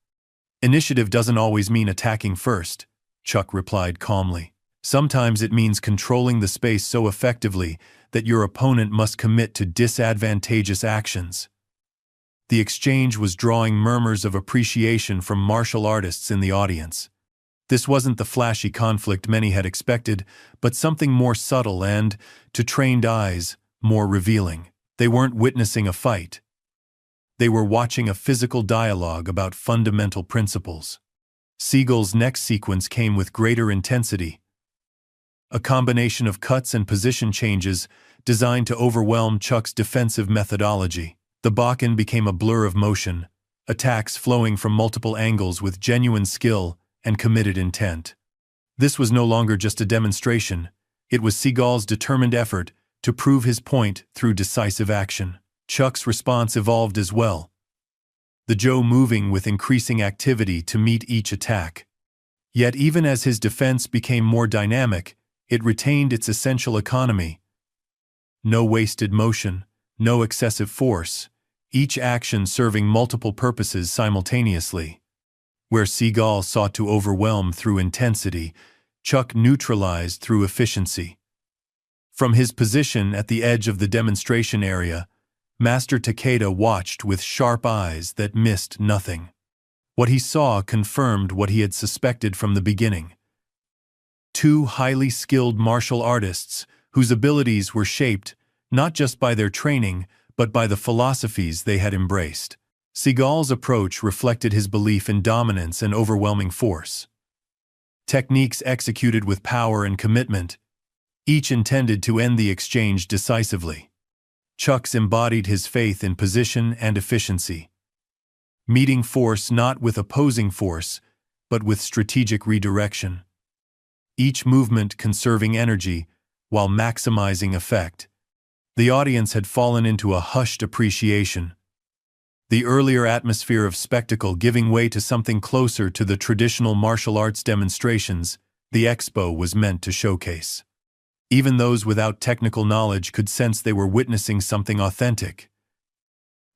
"Initiative doesn't always mean attacking first," Chuck replied calmly. "Sometimes it means controlling the space so effectively that your opponent must commit to disadvantageous actions." The exchange was drawing murmurs of appreciation from martial artists in the audience. This wasn't the flashy conflict many had expected, but something more subtle and, to trained eyes, more revealing. They weren't witnessing a fight. They were watching a physical dialogue about fundamental principles. Seagal's next sequence came with greater intensity. A combination of cuts and position changes designed to overwhelm Chuck's defensive methodology. The Bakken became a blur of motion, attacks flowing from multiple angles with genuine skill and committed intent. This was no longer just a demonstration, it was Seagal's determined effort to prove his point through decisive action. Chuck's response evolved as well, the Joe moving with increasing activity to meet each attack. Yet even as his defense became more dynamic, it retained its essential economy. No wasted motion, no excessive force, each action serving multiple purposes simultaneously. Where Seagal sought to overwhelm through intensity, Chuck neutralized through efficiency. From his position at the edge of the demonstration area, Master Takeda watched with sharp eyes that missed nothing. What he saw confirmed what he had suspected from the beginning. Two highly skilled martial artists whose abilities were shaped not just by their training, but by the philosophies they had embraced. Seagal's approach reflected his belief in dominance and overwhelming force. Techniques executed with power and commitment, each intended to end the exchange decisively. Chuck's embodied his faith in position and efficiency, meeting force not with opposing force, but with strategic redirection. Each movement conserving energy while maximizing effect. The audience had fallen into a hushed appreciation, the earlier atmosphere of spectacle giving way to something closer to the traditional martial arts demonstrations the expo was meant to showcase. Even those without technical knowledge could sense they were witnessing something authentic.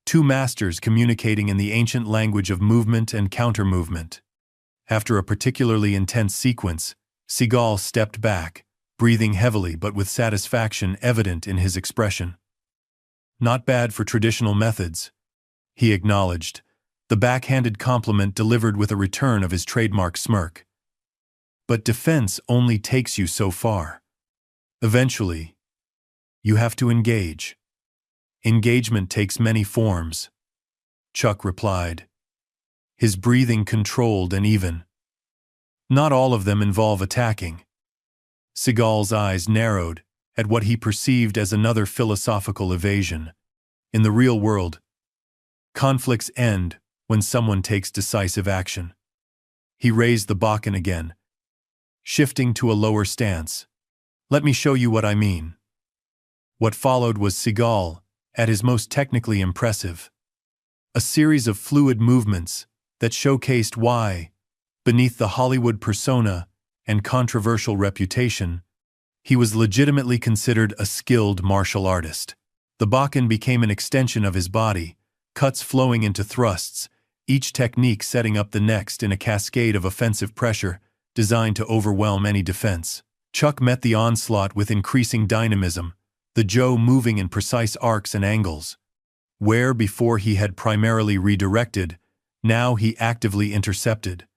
Two masters communicating in the ancient language of movement and counter-movement. After a particularly intense sequence, Seagal stepped back, breathing heavily but with satisfaction evident in his expression. "Not bad for traditional methods," he acknowledged, the backhanded compliment delivered with a return of his trademark smirk. "But defense only takes you so far. Eventually, you have to engage. Engagement takes many forms. Chuck replied, his breathing controlled and even. Not all of them involve attacking. Seagal's eyes narrowed at what he perceived as another philosophical evasion. In the real world, conflicts end when someone takes decisive action. He raised the bakken again, shifting to a lower stance. Let me show you what I mean. What followed was Seagal, at his most technically impressive. A series of fluid movements that showcased why, beneath the Hollywood persona and controversial reputation, he was legitimately considered a skilled martial artist. The bakken became an extension of his body, cuts flowing into thrusts, each technique setting up the next in a cascade of offensive pressure designed to overwhelm any defense. Chuck met the onslaught with increasing dynamism, the jaw moving in precise arcs and angles. Where before he had primarily redirected, now he actively intercepted.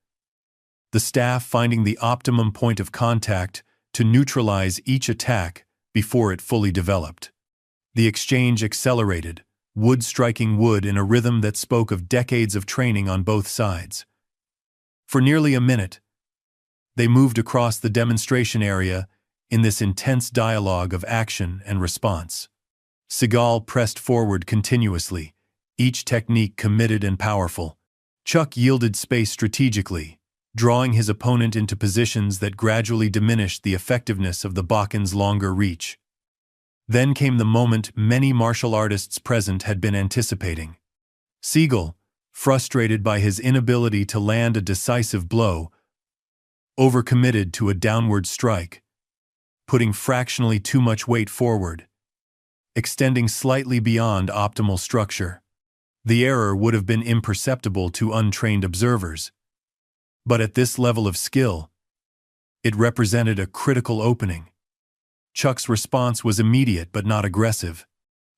The staff finding the optimum point of contact to neutralize each attack before it fully developed. The exchange accelerated, wood striking wood in a rhythm that spoke of decades of training on both sides. For nearly a minute, they moved across the demonstration area in this intense dialogue of action and response. Seagal pressed forward continuously, each technique committed and powerful. Chuck yielded space strategically, drawing his opponent into positions that gradually diminished the effectiveness of the bakken's longer reach. Then came the moment many martial artists present had been anticipating. Seagal, frustrated by his inability to land a decisive blow, overcommitted to a downward strike, putting fractionally too much weight forward, extending slightly beyond optimal structure. The error would have been imperceptible to untrained observers, but at this level of skill, it represented a critical opening. Chuck's response was immediate but not aggressive.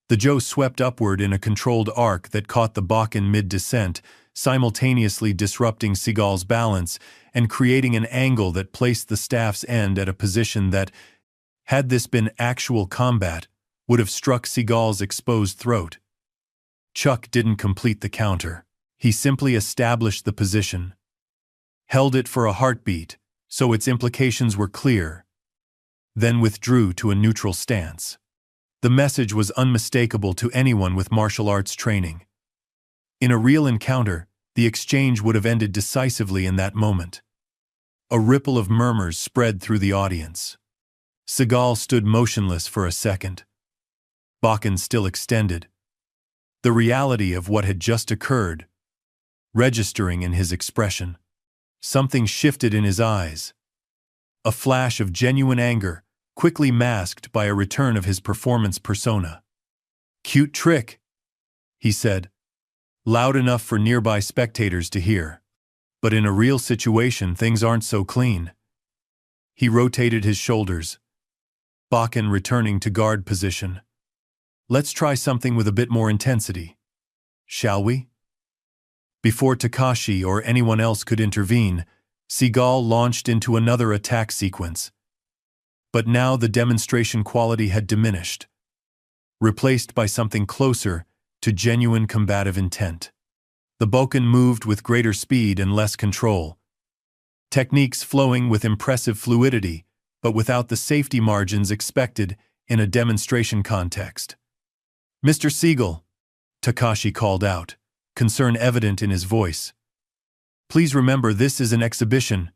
The jaw swept upward in a controlled arc that caught the bakken mid-descent, simultaneously disrupting Seagal's balance and creating an angle that placed the staff's end at a position that, had this been actual combat, would have struck Seagal's exposed throat. Chuck didn't complete the counter. He simply established the position, held it for a heartbeat, so its implications were clear, then withdrew to a neutral stance. The message was unmistakable to anyone with martial arts training. In a real encounter, the exchange would have ended decisively in that moment. A ripple of murmurs spread through the audience. Seagal stood motionless for a second, bakken still extended, the reality of what had just occurred registering in his expression. Something shifted in his eyes. A flash of genuine anger, quickly masked by a return of his performance persona. "Cute trick," he said, loud enough for nearby spectators to hear. "But in a real situation, things aren't so clean." He rotated his shoulders, bakken returning to guard position. "Let's try something with a bit more intensity, shall we?" Before Takashi or anyone else could intervene, Seagal launched into another attack sequence. But now the demonstration quality had diminished, replaced by something closer to genuine combative intent. The bakken moved with greater speed and less control, techniques flowing with impressive fluidity, but without the safety margins expected in a demonstration context. "Mr. Seagal," Takashi called out, concern evident in his voice. "Please remember this is an exhibition."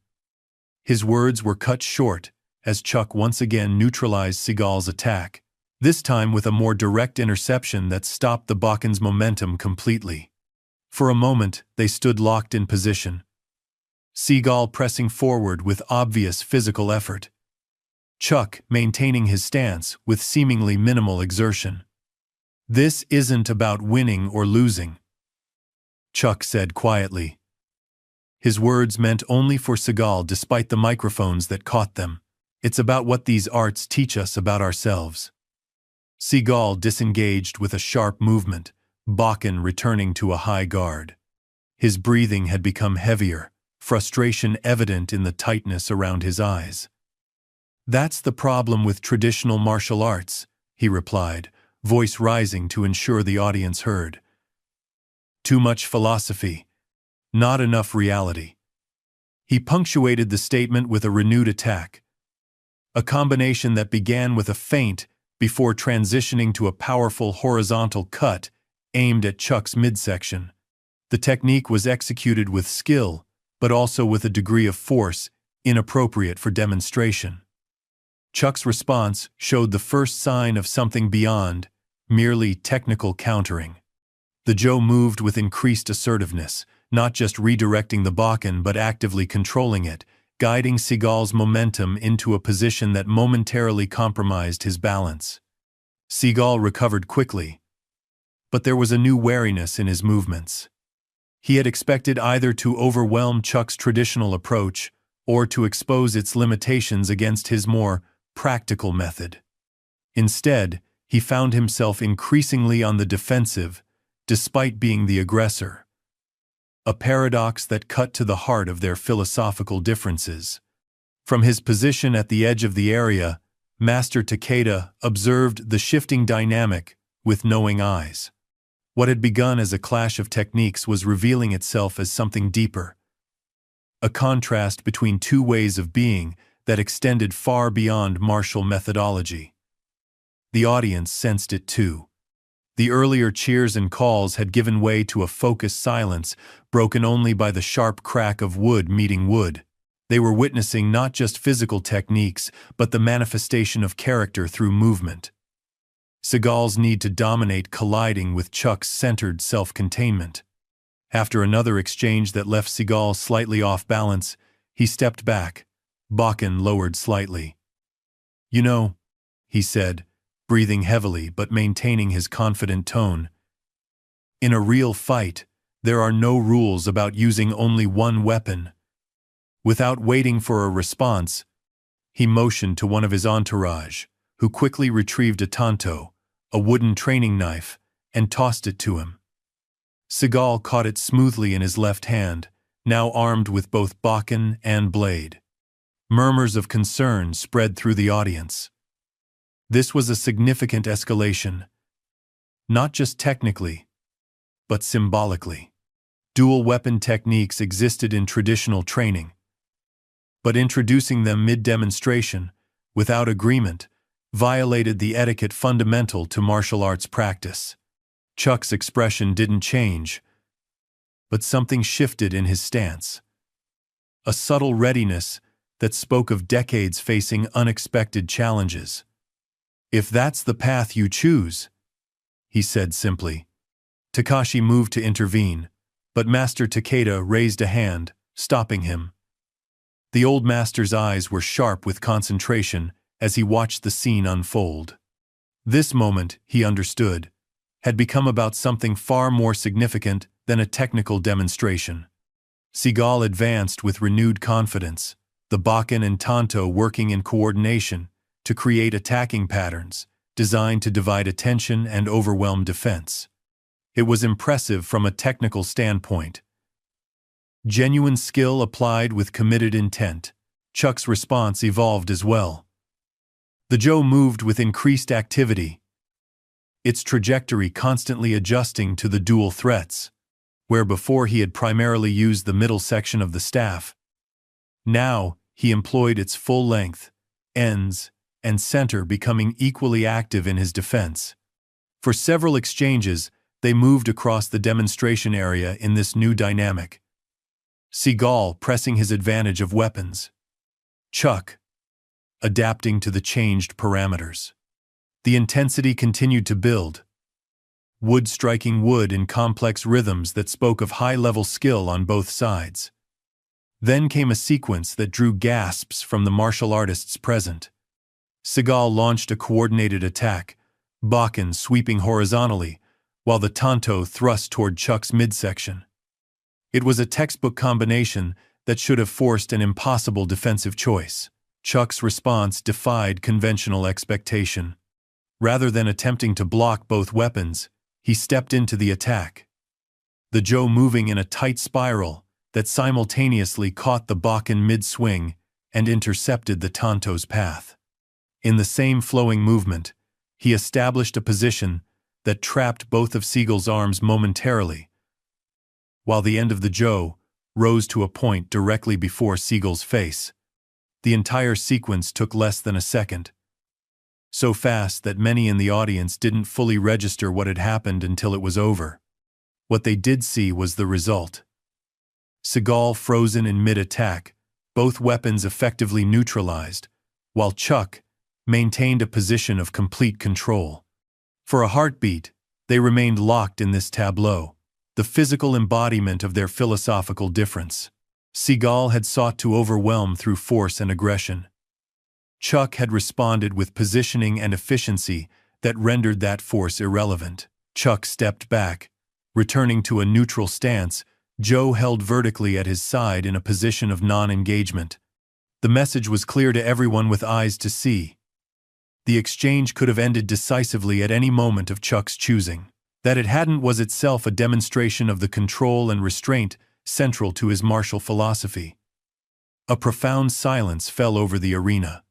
His words were cut short as Chuck once again neutralized Seagal's attack, this time with a more direct interception that stopped the bakken's momentum completely. For a moment, they stood locked in position, Seagal pressing forward with obvious physical effort, Chuck maintaining his stance with seemingly minimal exertion. "This isn't about winning or losing," Chuck said quietly. His words meant only for Seagal despite the microphones that caught them. "It's about what these arts teach us about ourselves." Seagal disengaged with a sharp movement, bakken returning to a high guard. His breathing had become heavier, frustration evident in the tightness around his eyes. "That's the problem with traditional martial arts," he replied, voice rising to ensure the audience heard. Too much philosophy, not enough reality. He punctuated the statement with a renewed attack, a combination that began with a feint before transitioning to a powerful horizontal cut aimed at Chuck's midsection. The technique was executed with skill, but also with a degree of force inappropriate for demonstration. Chuck's response showed the first sign of something beyond merely technical countering. The Joe moved with increased assertiveness, not just redirecting the Bakken but actively controlling it, guiding Seagal's momentum into a position that momentarily compromised his balance. Seagal recovered quickly, but there was a new wariness in his movements. He had expected either to overwhelm Chuck's traditional approach or to expose its limitations against his more practical method. Instead, he found himself increasingly on the defensive, despite being the aggressor. A paradox that cut to the heart of their philosophical differences. From his position at the edge of the area, Master Takeda observed the shifting dynamic with knowing eyes. What had begun as a clash of techniques was revealing itself as something deeper. A contrast between two ways of being that extended far beyond martial methodology. The audience sensed it too. The earlier cheers and calls had given way to a focused silence, broken only by the sharp crack of wood meeting wood. They were witnessing not just physical techniques, but the manifestation of character through movement. Seagal's need to dominate colliding with Chuck's centered self-containment. After another exchange that left Seagal slightly off balance, he stepped back, Bakken lowered slightly. "You know," he said, breathing heavily but maintaining his confident tone, "in a real fight, there are no rules about using only one weapon." Without waiting for a response, he motioned to one of his entourage, who quickly retrieved a tanto, a wooden training knife, and tossed it to him. Seagal caught it smoothly in his left hand, now armed with both Bakken and blade. Murmurs of concern spread through the audience. This was a significant escalation, not just technically, but symbolically. Dual weapon techniques existed in traditional training, but introducing them mid-demonstration, without agreement, violated the etiquette fundamental to martial arts practice. Chuck's expression didn't change, but something shifted in his stance. A subtle readiness that spoke of decades facing unexpected challenges. "If that's the path you choose," he said simply. Takashi moved to intervene, but Master Takeda raised a hand, stopping him. The old master's eyes were sharp with concentration as he watched the scene unfold. This moment, he understood, had become about something far more significant than a technical demonstration. Seagal advanced with renewed confidence, the Bakken and Tanto working in coordination to create attacking patterns designed to divide attention and overwhelm defense. It was impressive from a technical standpoint. Genuine skill applied with committed intent. Chuck's response evolved as well. The Joe moved with increased activity, its trajectory constantly adjusting to the dual threats. Where before he had primarily used the middle section of the staff, now he employed its full length, ends, and center, becoming equally active in his defense. For several exchanges, they moved across the demonstration area in this new dynamic. Seagal pressing his advantage of weapons. Chuck adapting to the changed parameters. The intensity continued to build. Wood striking wood in complex rhythms that spoke of high-level skill on both sides. Then came a sequence that drew gasps from the martial artists present. Seagal launched a coordinated attack, Bakken sweeping horizontally, while the Tanto thrust toward Chuck's midsection. It was a textbook combination that should have forced an impossible defensive choice. Chuck's response defied conventional expectation. Rather than attempting to block both weapons, he stepped into the attack. The Joe moving in a tight spiral that simultaneously caught the Bakken mid-swing and intercepted the Tanto's path. In the same flowing movement, he established a position that trapped both of Seagal's arms momentarily, while the end of the Joe rose to a point directly before Seagal's face. The entire sequence took less than a second, so fast that many in the audience didn't fully register what had happened until it was over. What they did see was the result. Seagal frozen in mid-attack, both weapons effectively neutralized, while Chuck maintained a position of complete control. For a heartbeat, they remained locked in this tableau, the physical embodiment of their philosophical difference. Seagal had sought to overwhelm through force and aggression. Chuck had responded with positioning and efficiency that rendered that force irrelevant. Chuck stepped back, returning to a neutral stance. Joe held vertically at his side in a position of non-engagement. The message was clear to everyone with eyes to see. The exchange could have ended decisively at any moment of Chuck's choosing. That it hadn't was itself a demonstration of the control and restraint central to his martial philosophy. A profound silence fell over the arena.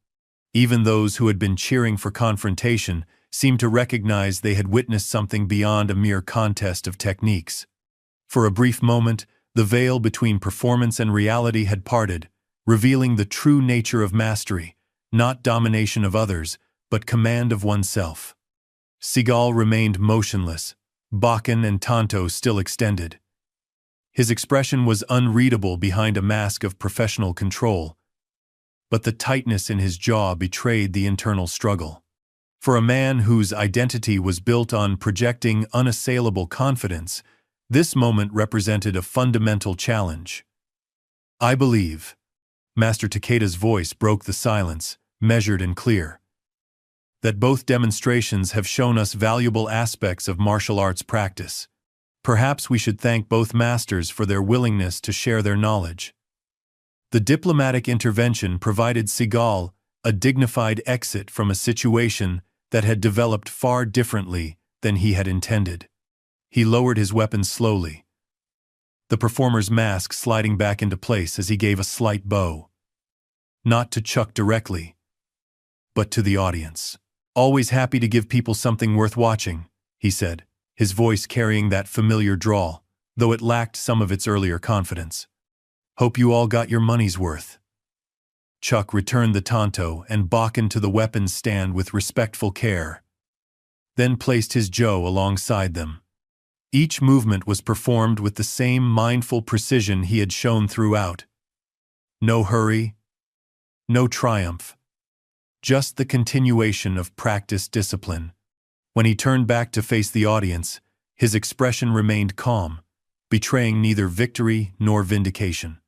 Even those who had been cheering for confrontation seemed to recognize they had witnessed something beyond a mere contest of techniques. For a brief moment, the veil between performance and reality had parted, revealing the true nature of mastery, not domination of others, but command of oneself. Seagal remained motionless, Bakken and Tonto still extended. His expression was unreadable behind a mask of professional control, but the tightness in his jaw betrayed the internal struggle. For a man whose identity was built on projecting unassailable confidence, this moment represented a fundamental challenge. "I believe," Master Takeda's voice broke the silence, measured and clear, "that both demonstrations have shown us valuable aspects of martial arts practice. Perhaps we should thank both masters for their willingness to share their knowledge." The diplomatic intervention provided Seagal a dignified exit from a situation that had developed far differently than he had intended. He lowered his weapon slowly, the performer's mask sliding back into place as he gave a slight bow. Not to Chuck directly, but to the audience. "Always happy to give people something worth watching," he said, his voice carrying that familiar drawl, though it lacked some of its earlier confidence. "Hope you all got your money's worth." Chuck returned the Tonto and Bakken to the weapons stand with respectful care, then placed his Joe alongside them. Each movement was performed with the same mindful precision he had shown throughout. No hurry, no triumph, just the continuation of practiced discipline. When he turned back to face the audience, his expression remained calm, betraying neither victory nor vindication.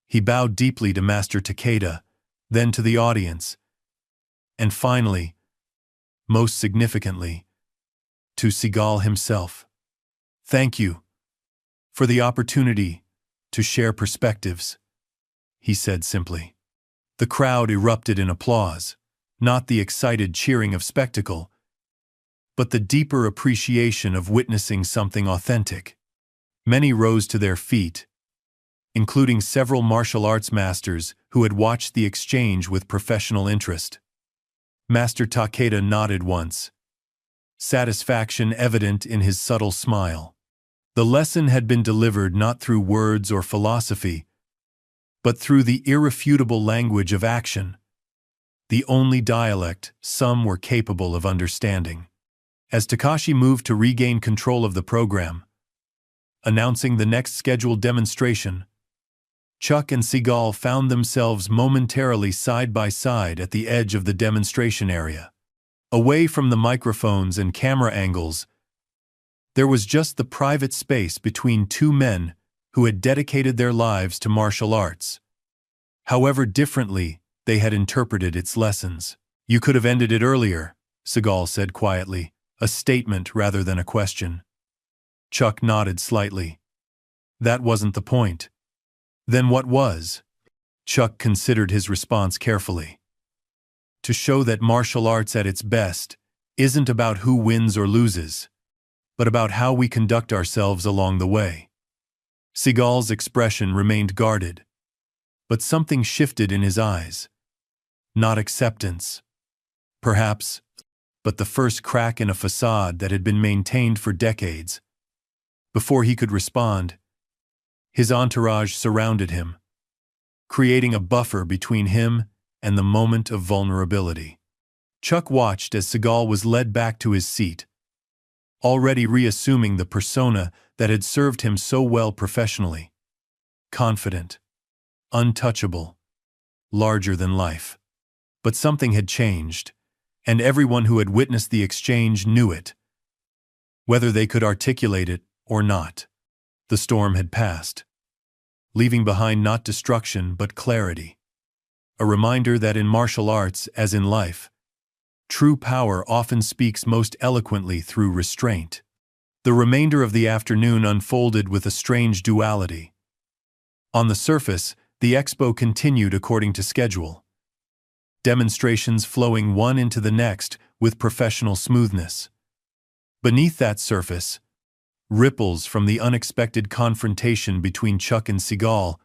He bowed deeply to Master Takeda, then to the audience, and finally, most significantly, to Seagal himself. "Thank you for the opportunity to share perspectives," he said simply. The crowd erupted in applause, not the excited cheering of spectacle, but the deeper appreciation of witnessing something authentic. Many rose to their feet, including several martial arts masters who had watched the exchange with professional interest. Master Takeda nodded once, satisfaction evident in his subtle smile. The lesson had been delivered not through words or philosophy, but through the irrefutable language of action, the only dialect some were capable of understanding. As Takashi moved to regain control of the program, announcing the next scheduled demonstration, Chuck and Seagal found themselves momentarily side by side at the edge of the demonstration area. Away from the microphones and camera angles, there was just the private space between two men who had dedicated their lives to martial arts. However differently they had interpreted its lessons. "You could have ended it earlier," Seagal said quietly, a statement rather than a question. Chuck nodded slightly. "That wasn't the point." "Then what was?" Chuck considered his response carefully. "To show that martial arts at its best isn't about who wins or loses, but about how we conduct ourselves along the way." Seagal's expression remained guarded, but something shifted in his eyes. Not acceptance, perhaps, but the first crack in a facade that had been maintained for decades. Before he could respond, His entourage surrounded him, creating a buffer between him and the moment of vulnerability. Chuck watched as Seagal was led back to his seat, already reassuming the persona that had served him so well professionally. Confident, untouchable, larger than life. But something had changed, and everyone who had witnessed the exchange knew it, whether they could articulate it or not. The storm had passed, leaving behind not destruction but clarity. A reminder that in martial arts, as in life, true power often speaks most eloquently through restraint. The remainder of the afternoon unfolded with a strange duality. On the surface, the expo continued according to schedule, demonstrations flowing one into the next with professional smoothness. Beneath that surface, ripples from the unexpected confrontation between Chuck and Seagal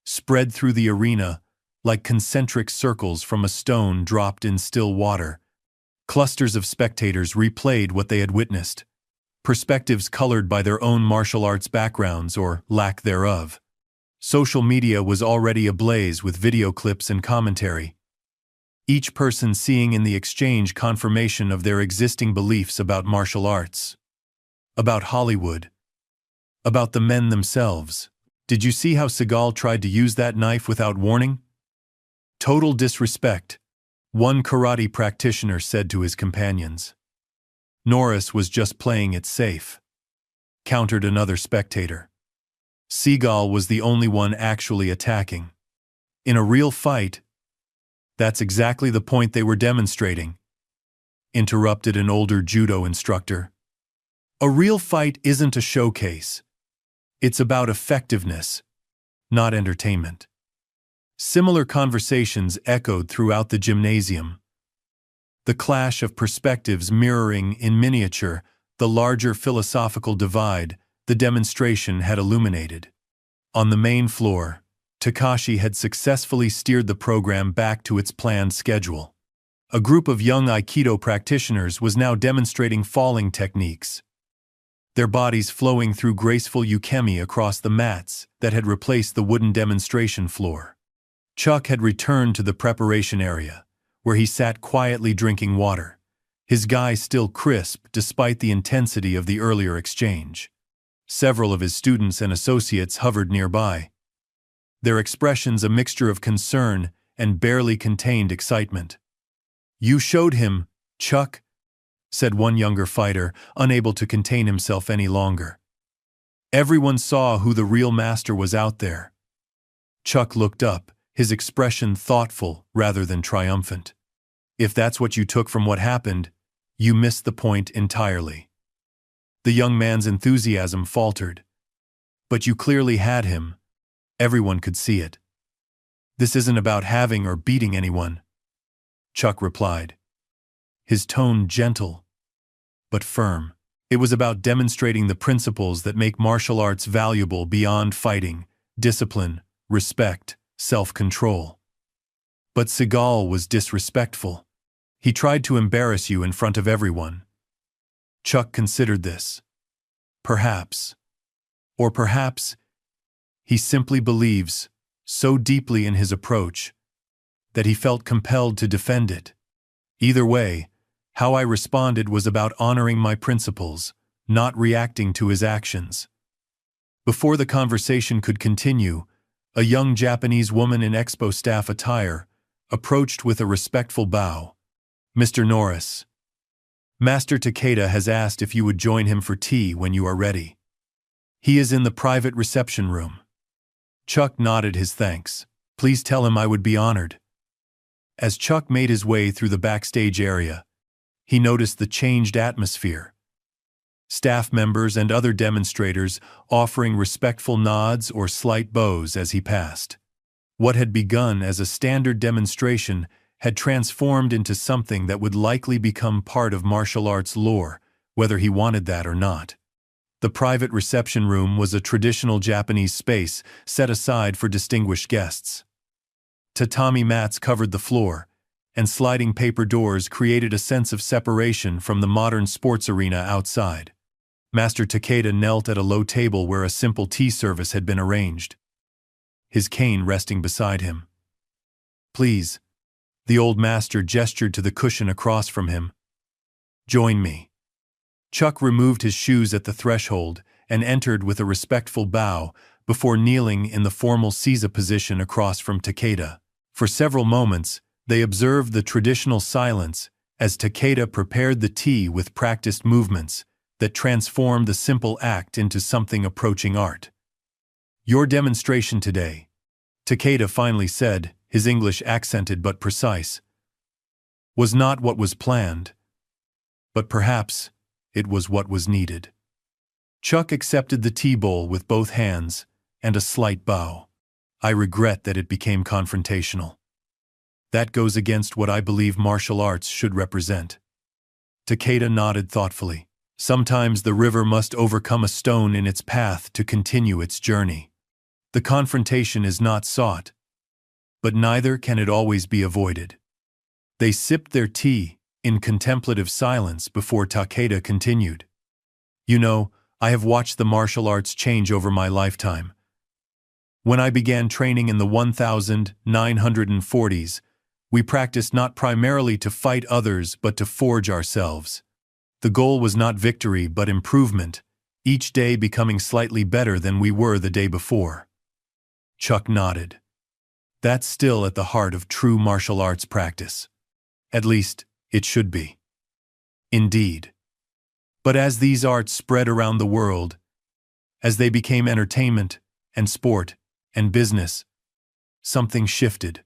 spread through the arena like concentric circles from a stone dropped in still water. Clusters of spectators replayed what they had witnessed, perspectives colored by their own martial arts backgrounds or lack thereof. Social media was already ablaze with video clips and commentary, each person seeing in the exchange confirmation of their existing beliefs about martial arts, about Hollywood, about the men themselves. Did you see how Seagal tried to use that knife without warning? Total disrespect, one karate practitioner said to his companions. Norris was just playing it safe, countered another spectator. Seagal was the only one actually attacking. In a real fight, that's exactly the point they were demonstrating, interrupted an older judo instructor. A real fight isn't a showcase. It's about effectiveness, not entertainment. Similar conversations echoed throughout the gymnasium, the clash of perspectives mirroring in miniature the larger philosophical divide the demonstration had illuminated. On the main floor, Takashi had successfully steered the program back to its planned schedule. A group of young Aikido practitioners was now demonstrating falling techniques, their bodies flowing through graceful ukemi across the mats that had replaced the wooden demonstration floor. Chuck had returned to the preparation area, where he sat quietly drinking water, his gaze still crisp despite the intensity of the earlier exchange. Several of his students and associates hovered nearby, their expressions a mixture of concern and barely contained excitement. "You showed him, Chuck," said one younger fighter, unable to contain himself any longer. Everyone saw who the real master was out there. Chuck looked up, his expression thoughtful rather than triumphant. "If that's what you took from what happened, you missed the point entirely." The young man's enthusiasm faltered. "But you clearly had him. Everyone could see it." "This isn't about having or beating anyone," Chuck replied, his tone gentle but firm. "It was about demonstrating the principles that make martial arts valuable beyond fighting: discipline, respect, self-control." "But Seagal was disrespectful. He tried to embarrass you in front of everyone." Chuck considered this. Perhaps. Or perhaps he simply believes so deeply in his approach that he felt compelled to defend it. Either way, how I responded was about honoring my principles, not reacting to his actions. Before the conversation could continue, a young Japanese woman in expo staff attire approached with a respectful bow. "Mr. Norris, Master Takeda has asked if you would join him for tea when you are ready. He is in the private reception room." Chuck nodded his thanks. "Please tell him I would be honored." As Chuck made his way through the backstage area, he noticed the changed atmosphere. Staff members and other demonstrators offering respectful nods or slight bows as he passed. What had begun as a standard demonstration had transformed into something that would likely become part of martial arts lore, whether he wanted that or not. The private reception room was a traditional Japanese space set aside for distinguished guests. Tatami mats covered the floor, and sliding paper doors created a sense of separation from the modern sports arena outside. Master Takeda knelt at a low table where a simple tea service had been arranged, his cane resting beside him. "Please," the old master gestured to the cushion across from him. "Join me." Chuck removed his shoes at the threshold and entered with a respectful bow before kneeling in the formal Caesar position across from Takeda. For several moments, they observed the traditional silence as Takeda prepared the tea with practiced movements that transformed the simple act into something approaching art. "Your demonstration today," Takeda finally said, his English accented but precise, "was not what was planned, but perhaps it was what was needed." Chuck accepted the tea bowl with both hands and a slight bow. "I regret that it became confrontational. That goes against what I believe martial arts should represent." Takeda nodded thoughtfully. "Sometimes the river must overcome a stone in its path to continue its journey. The confrontation is not sought, but neither can it always be avoided." They sipped their tea in contemplative silence before Takeda continued. "You know, I have watched the martial arts change over my lifetime. When I began training in the 1940s, we practiced not primarily to fight others but to forge ourselves. The goal was not victory but improvement, each day becoming slightly better than we were the day before." Chuck nodded. "That's still at the heart of true martial arts practice. At least, it should be." "Indeed. But as these arts spread around the world, as they became entertainment and sport and business, something shifted.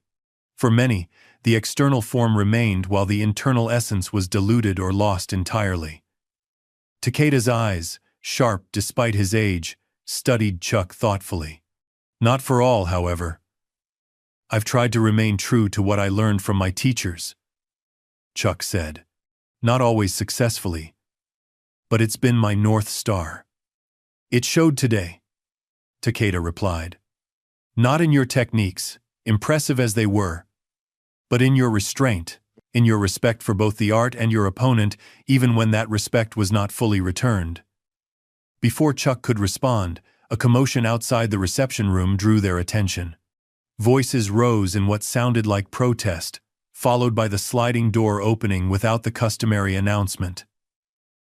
For many, the external form remained while the internal essence was diluted or lost entirely." Takeda's eyes, sharp despite his age, studied Chuck thoughtfully. "Not for all, however. I've tried to remain true to what I learned from my teachers," Chuck said. "Not always successfully, but it's been my North Star." "It showed today," Takeda replied. "Not in your techniques, impressive as they were, but in your restraint, in your respect for both the art and your opponent, even when that respect was not fully returned." Before Chuck could respond, a commotion outside the reception room drew their attention. Voices rose in what sounded like protest, followed by the sliding door opening without the customary announcement.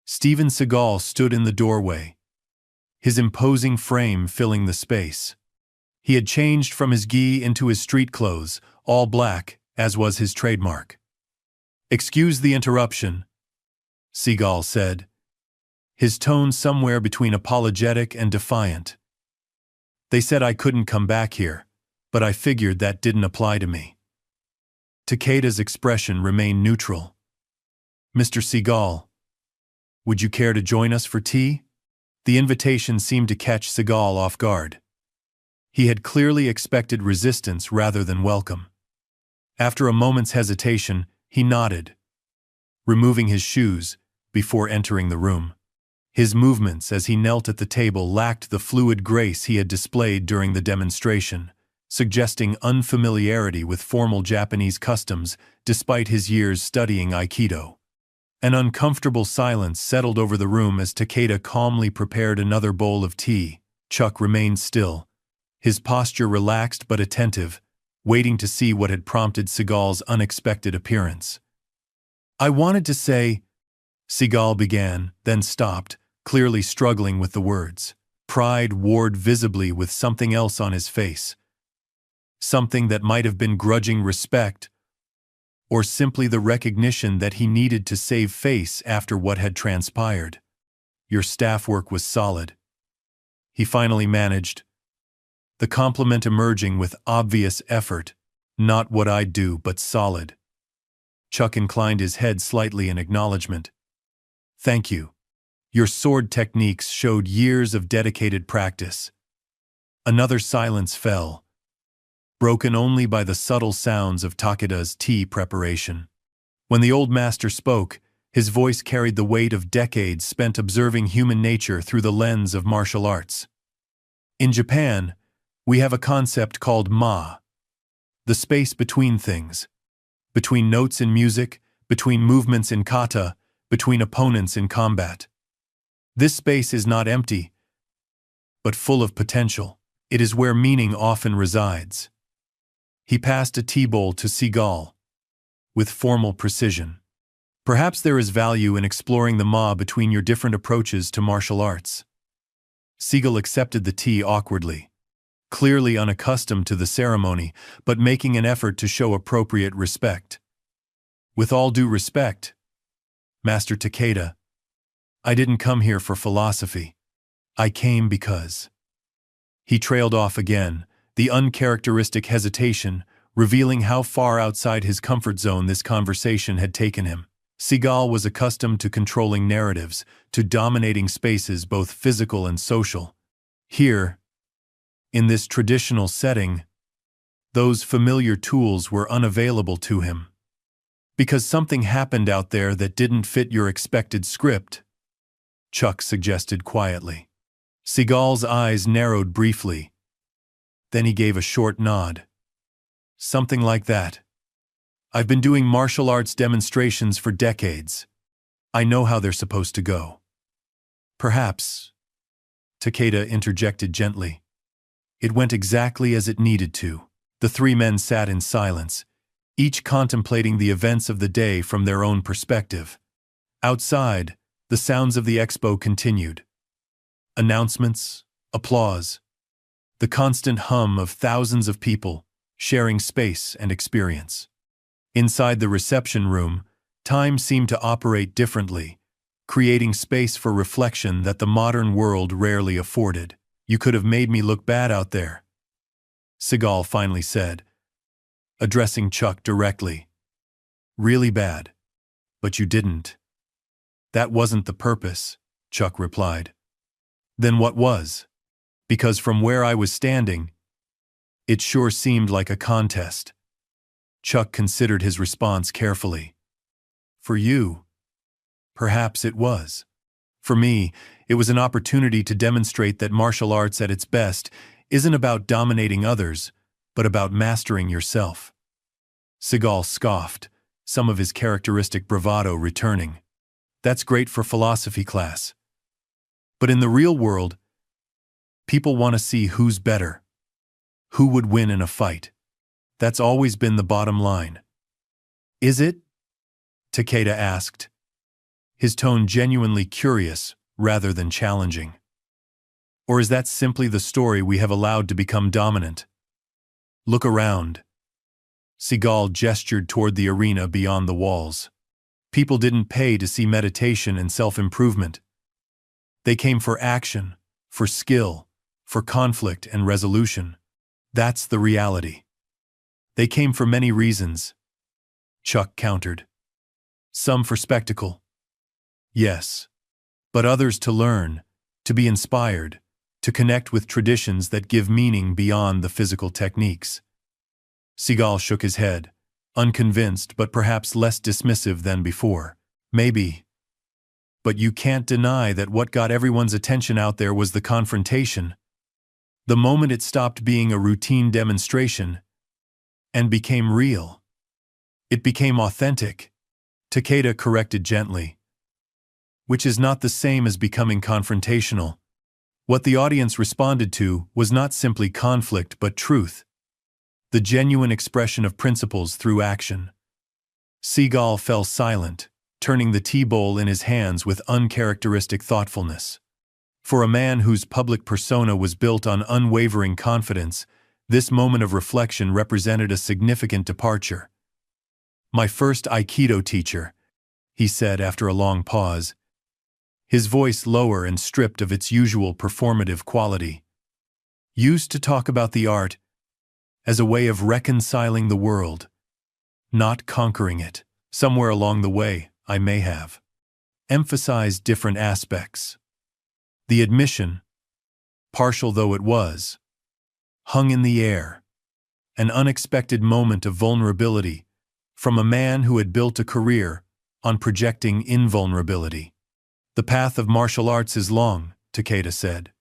Steven Seagal stood in the doorway, his imposing frame filling the space. He had changed from his gi into his street clothes, all black, as was his trademark. "Excuse the interruption," Seagal said, his tone somewhere between apologetic and defiant. "They said I couldn't come back here, but I figured that didn't apply to me." Takeda's expression remained neutral. "Mr. Seagal, would you care to join us for tea?" The invitation seemed to catch Seagal off guard. He had clearly expected resistance rather than welcome. After a moment's hesitation, he nodded, removing his shoes before entering the room. His movements as he knelt at the table lacked the fluid grace he had displayed during the demonstration, suggesting unfamiliarity with formal Japanese customs despite his years studying Aikido. An uncomfortable silence settled over the room as Takeda calmly prepared another bowl of tea. Chuck remained still, his posture relaxed but attentive, waiting to see what had prompted Seagal's unexpected appearance. "I wanted to say," Seagal began, then stopped, clearly struggling with the words. Pride warred visibly with something else on his face. Something that might have been grudging respect, or simply the recognition that he needed to save face after what had transpired. "Your staff work was solid," he finally managed, the compliment emerging with obvious effort. "Not what I'd do, but solid." Chuck inclined his head slightly in acknowledgement. "Thank you. Your sword techniques showed years of dedicated practice." Another silence fell, broken only by the subtle sounds of Takeda's tea preparation. When the old master spoke, his voice carried the weight of decades spent observing human nature through the lens of martial arts. "In Japan, we have a concept called ma, the space between things, between notes in music, between movements in kata, between opponents in combat. This space is not empty, but full of potential. It is where meaning often resides. He passed a tea bowl to Seagal, with formal precision. Perhaps there is value in exploring the ma between your different approaches to martial arts. Seagal accepted the tea awkwardly, clearly unaccustomed to the ceremony, but making an effort to show appropriate respect. With all due respect, Master Takeda, I didn't come here for philosophy. I came because. He trailed off again, the uncharacteristic hesitation revealing how far outside his comfort zone this conversation had taken him. Seagal was accustomed to controlling narratives, to dominating spaces both physical and social. Here, in this traditional setting, those familiar tools were unavailable to him. Because something happened out there that didn't fit your expected script, Chuck suggested quietly. Seagal's eyes narrowed briefly. Then he gave a short nod. Something like that. I've been doing martial arts demonstrations for decades. I know how they're supposed to go. Perhaps, Takeda interjected gently. It went exactly as it needed to. The three men sat in silence, each contemplating the events of the day from their own perspective. Outside, the sounds of the expo continued. Announcements, applause, the constant hum of thousands of people sharing space and experience. Inside the reception room, time seemed to operate differently, creating space for reflection that the modern world rarely afforded. You could have made me look bad out there, Seagal finally said, addressing Chuck directly. Really bad. But you didn't. That wasn't the purpose, Chuck replied. Then what was? Because from where I was standing, it sure seemed like a contest. Chuck considered his response carefully. For you, perhaps it was. For me, it was an opportunity to demonstrate that martial arts at its best isn't about dominating others, but about mastering yourself. Seagal scoffed, some of his characteristic bravado returning. That's great for philosophy class. But in the real world, people want to see who's better. Who would win in a fight? That's always been the bottom line. Is it? Takeda asked, his tone genuinely curious rather than challenging. Or is that simply the story we have allowed to become dominant? Look around. Seagal gestured toward the arena beyond the walls. People didn't pay to see meditation and self-improvement. They came for action, for skill, for conflict and resolution. That's the reality. They came for many reasons, Chuck countered. Some for spectacle. Yes. But others to learn, to be inspired, to connect with traditions that give meaning beyond the physical techniques. Seagal shook his head, unconvinced but perhaps less dismissive than before. Maybe. But you can't deny that what got everyone's attention out there was the confrontation. The moment it stopped being a routine demonstration and became real. It became authentic, Takeda corrected gently. Which is not the same as becoming confrontational. What the audience responded to was not simply conflict but truth. The genuine expression of principles through action. Seagal fell silent, turning the tea bowl in his hands with uncharacteristic thoughtfulness. For a man whose public persona was built on unwavering confidence, this moment of reflection represented a significant departure. My first Aikido teacher, he said after a long pause, his voice lower and stripped of its usual performative quality, used to talk about the art as a way of reconciling the world, not conquering it. Somewhere along the way, I may have emphasized different aspects. The admission, partial though it was, hung in the air, an unexpected moment of vulnerability from a man who had built a career on projecting invulnerability. The path of martial arts is long, Takeda said,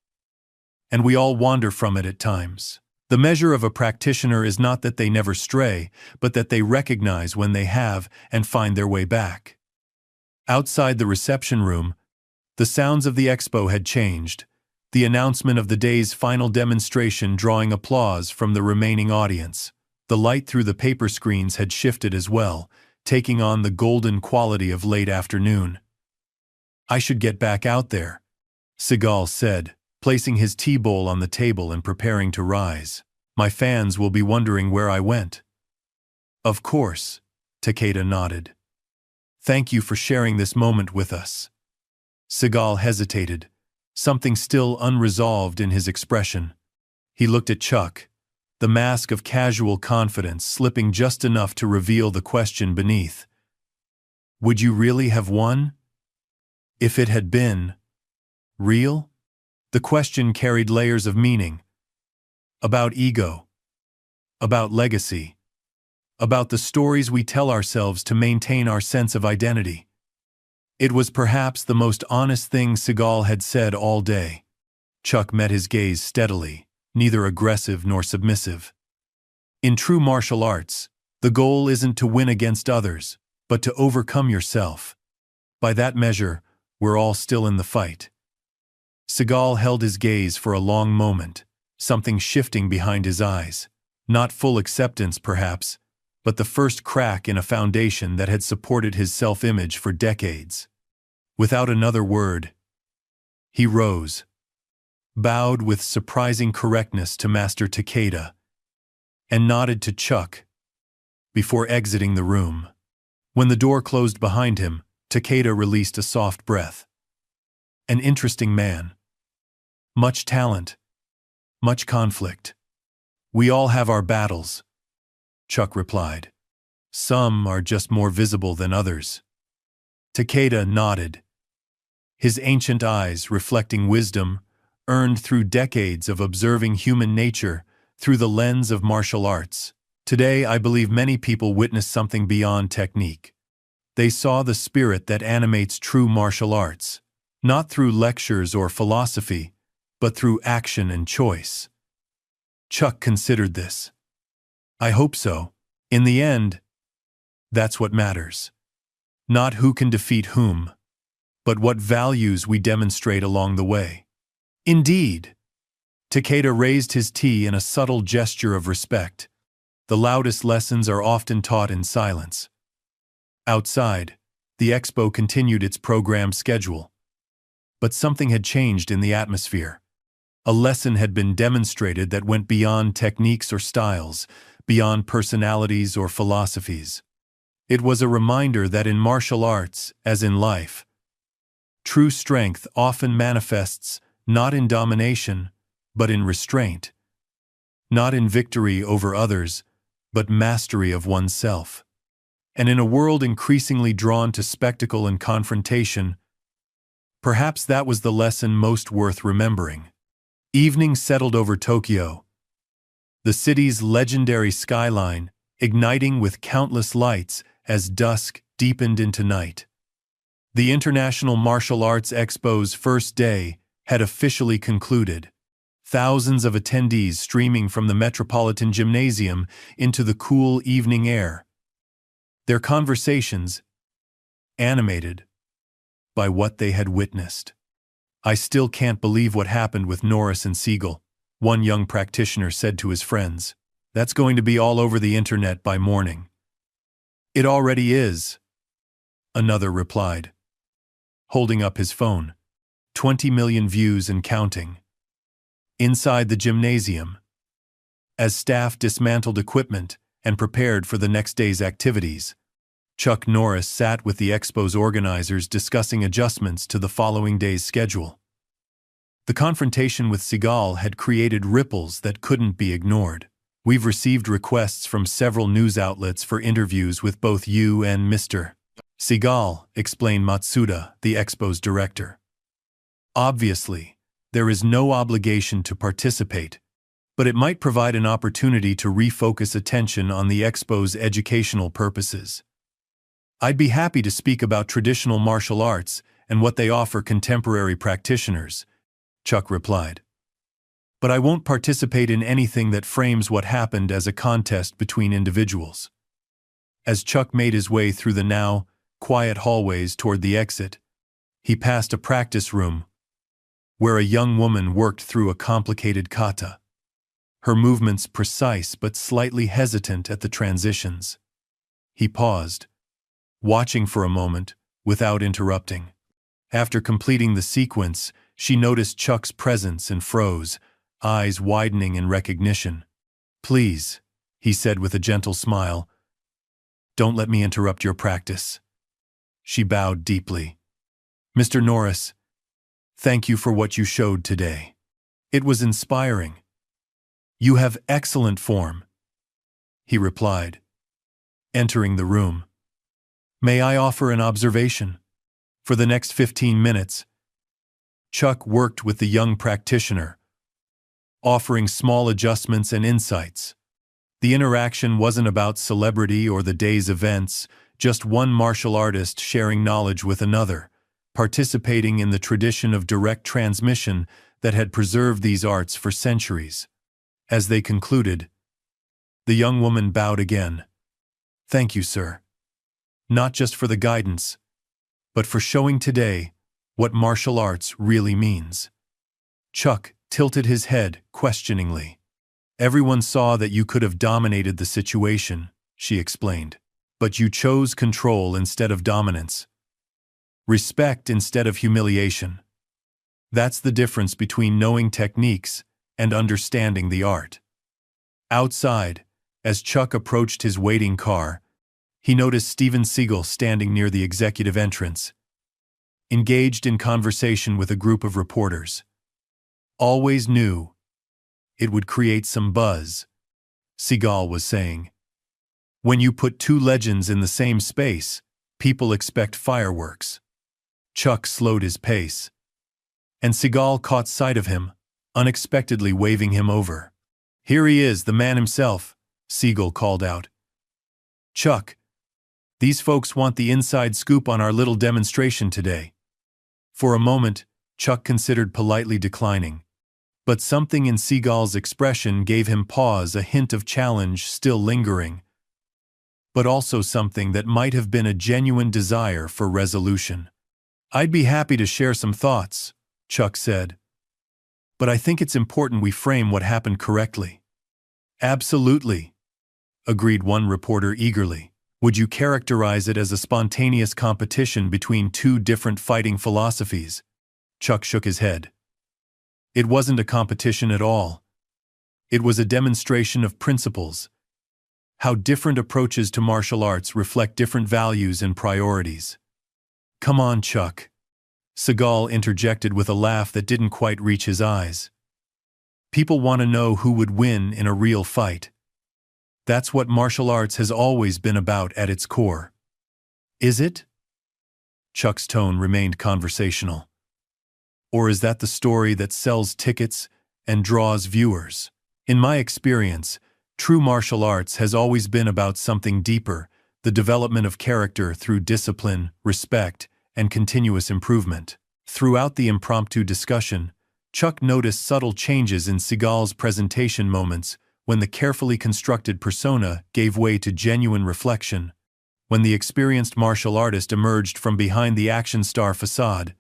and we all wander from it at times. The measure of a practitioner is not that they never stray, but that they recognize when they have and find their way back. Outside the reception room, The sounds of the expo had changed, the announcement of the day's final demonstration drawing applause from the remaining audience. The light through the paper screens had shifted as well, taking on the golden quality of late afternoon. "I should get back out there," Seagal said, placing his tea bowl on the table and preparing to rise. "My fans will be wondering where I went." "Of course," Takeda nodded. "Thank you for sharing this moment with us." Seagal hesitated, something still unresolved in his expression. He looked at Chuck, the mask of casual confidence slipping just enough to reveal the question beneath. "Would you really have won? If it had been real?" The question carried layers of meaning. About ego. About legacy. About the stories we tell ourselves to maintain our sense of identity. It was perhaps the most honest thing Seagal had said all day. Chuck met his gaze steadily, neither aggressive nor submissive. In true martial arts, the goal isn't to win against others, but to overcome yourself. By that measure, we're all still in the fight. Seagal held his gaze for a long moment, something shifting behind his eyes. Not full acceptance, perhaps, but the first crack in a foundation that had supported his self-image for decades. Without another word, he rose, bowed with surprising correctness to Master Takeda, and nodded to Chuck before exiting the room. When the door closed behind him, Takeda released a soft breath. An interesting man. Much talent. Much conflict. "We all have our battles," Chuck replied. "Some are just more visible than others." Takeda nodded, his ancient eyes reflecting wisdom earned through decades of observing human nature through the lens of martial arts. Today, I believe many people witnessed something beyond technique. They saw the spirit that animates true martial arts, not through lectures or philosophy, but through action and choice. Chuck considered this. "I hope so. In the end, that's what matters. Not who can defeat whom, but what values we demonstrate along the way." "Indeed." Takeda raised his tea in a subtle gesture of respect. The loudest lessons are often taught in silence. Outside, the expo continued its programmed schedule. But something had changed in the atmosphere. A lesson had been demonstrated that went beyond techniques or styles, beyond personalities or philosophies. It was a reminder that in martial arts, as in life, true strength often manifests not in domination, but in restraint. Not in victory over others, but mastery of oneself. And in a world increasingly drawn to spectacle and confrontation, perhaps that was the lesson most worth remembering. Evening settled over Tokyo, the city's legendary skyline igniting with countless lights as dusk deepened into night. The International Martial Arts Expo's first day had officially concluded, thousands of attendees streaming from the Metropolitan Gymnasium into the cool evening air. Their conversations animated by what they had witnessed. "I still can't believe what happened with Norris and Seagal," one young practitioner said to his friends. "That's going to be all over the internet by morning." "It already is," another replied, holding up his phone. 20 million views and counting. Inside the gymnasium, as staff dismantled equipment and prepared for the next day's activities, Chuck Norris sat with the expo's organizers discussing adjustments to the following day's schedule. The confrontation with Seagal had created ripples that couldn't be ignored. "We've received requests from several news outlets for interviews with both you and Mr. Seagal," explained Matsuda, the expo's director. "Obviously, there is no obligation to participate, but it might provide an opportunity to refocus attention on the expo's educational purposes. I'd be happy to speak about traditional martial arts and what they offer contemporary practitioners," Chuck replied. "But I won't participate in anything that frames what happened as a contest between individuals." As Chuck made his way through the now quiet hallways toward the exit, He passed a practice room where a young woman worked through a complicated kata, her movements precise but slightly hesitant at the transitions. He paused, watching for a moment without interrupting. After completing the sequence, she noticed Chuck's presence and froze, eyes widening in recognition. "Please," he said with a gentle smile, "don't let me interrupt your practice." She bowed deeply. "Mr. Norris, thank you for what you showed today. It was inspiring." "You have excellent form," he replied, entering the room. "May I offer an observation?" For the next 15 minutes, Chuck worked with the young practitioner, offering small adjustments and insights. The interaction wasn't about celebrity or the day's events, just one martial artist sharing knowledge with another, participating in the tradition of direct transmission that had preserved these arts for centuries. As they concluded, the young woman bowed again. "Thank you, sir. Not just for the guidance, but for showing today what martial arts really means." Chuck tilted his head questioningly. "Everyone saw that you could have dominated the situation," she explained. "But you chose control instead of dominance. Respect instead of humiliation. That's the difference between knowing techniques and understanding the art." Outside, as Chuck approached his waiting car, he noticed Steven Seagal standing near the executive entrance, engaged in conversation with a group of reporters. "Always knew it would create some buzz," Seagal was saying. "When you put two legends in the same space, people expect fireworks." Chuck slowed his pace, and Seagal caught sight of him, unexpectedly waving him over. "Here he is, the man himself," Seagal called out. "Chuck, these folks want the inside scoop on our little demonstration today." For a moment, Chuck considered politely declining, but something in Seagal's expression gave him pause, a hint of challenge still lingering, but also something that might have been a genuine desire for resolution. "I'd be happy to share some thoughts," Chuck said, "but I think it's important we frame what happened correctly." "Absolutely," agreed one reporter eagerly. "Would you characterize it as a spontaneous competition between two different fighting philosophies?" Chuck shook his head. "It wasn't a competition at all. It was a demonstration of principles, how different approaches to martial arts reflect different values and priorities." "Come on, Chuck," Seagal interjected with a laugh that didn't quite reach his eyes. "People want to know who would win in a real fight. That's what martial arts has always been about at its core." "Is it?" Chuck's tone remained conversational. "Or is that the story that sells tickets and draws viewers? In my experience, true martial arts has always been about something deeper, the development of character through discipline, respect, and continuous improvement." Throughout the impromptu discussion, Chuck noticed subtle changes in Seagal's presentation moments, when the carefully constructed persona gave way to genuine reflection, when the experienced martial artist emerged from behind the action star facade.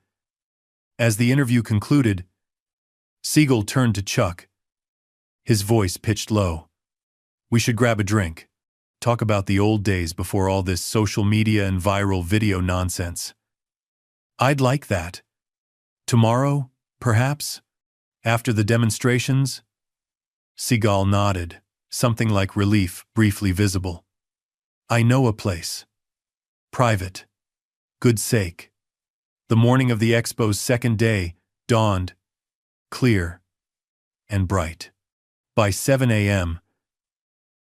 As the interview concluded, Seagal turned to Chuck, his voice pitched low. "We should grab a drink. Talk about the old days before all this social media and viral video nonsense." "I'd like that. Tomorrow, perhaps? After the demonstrations?" Seagal nodded, something like relief briefly visible. "I know a place. Private. Good sake." The morning of the expo's second day dawned, clear and bright. By 7 a.m.,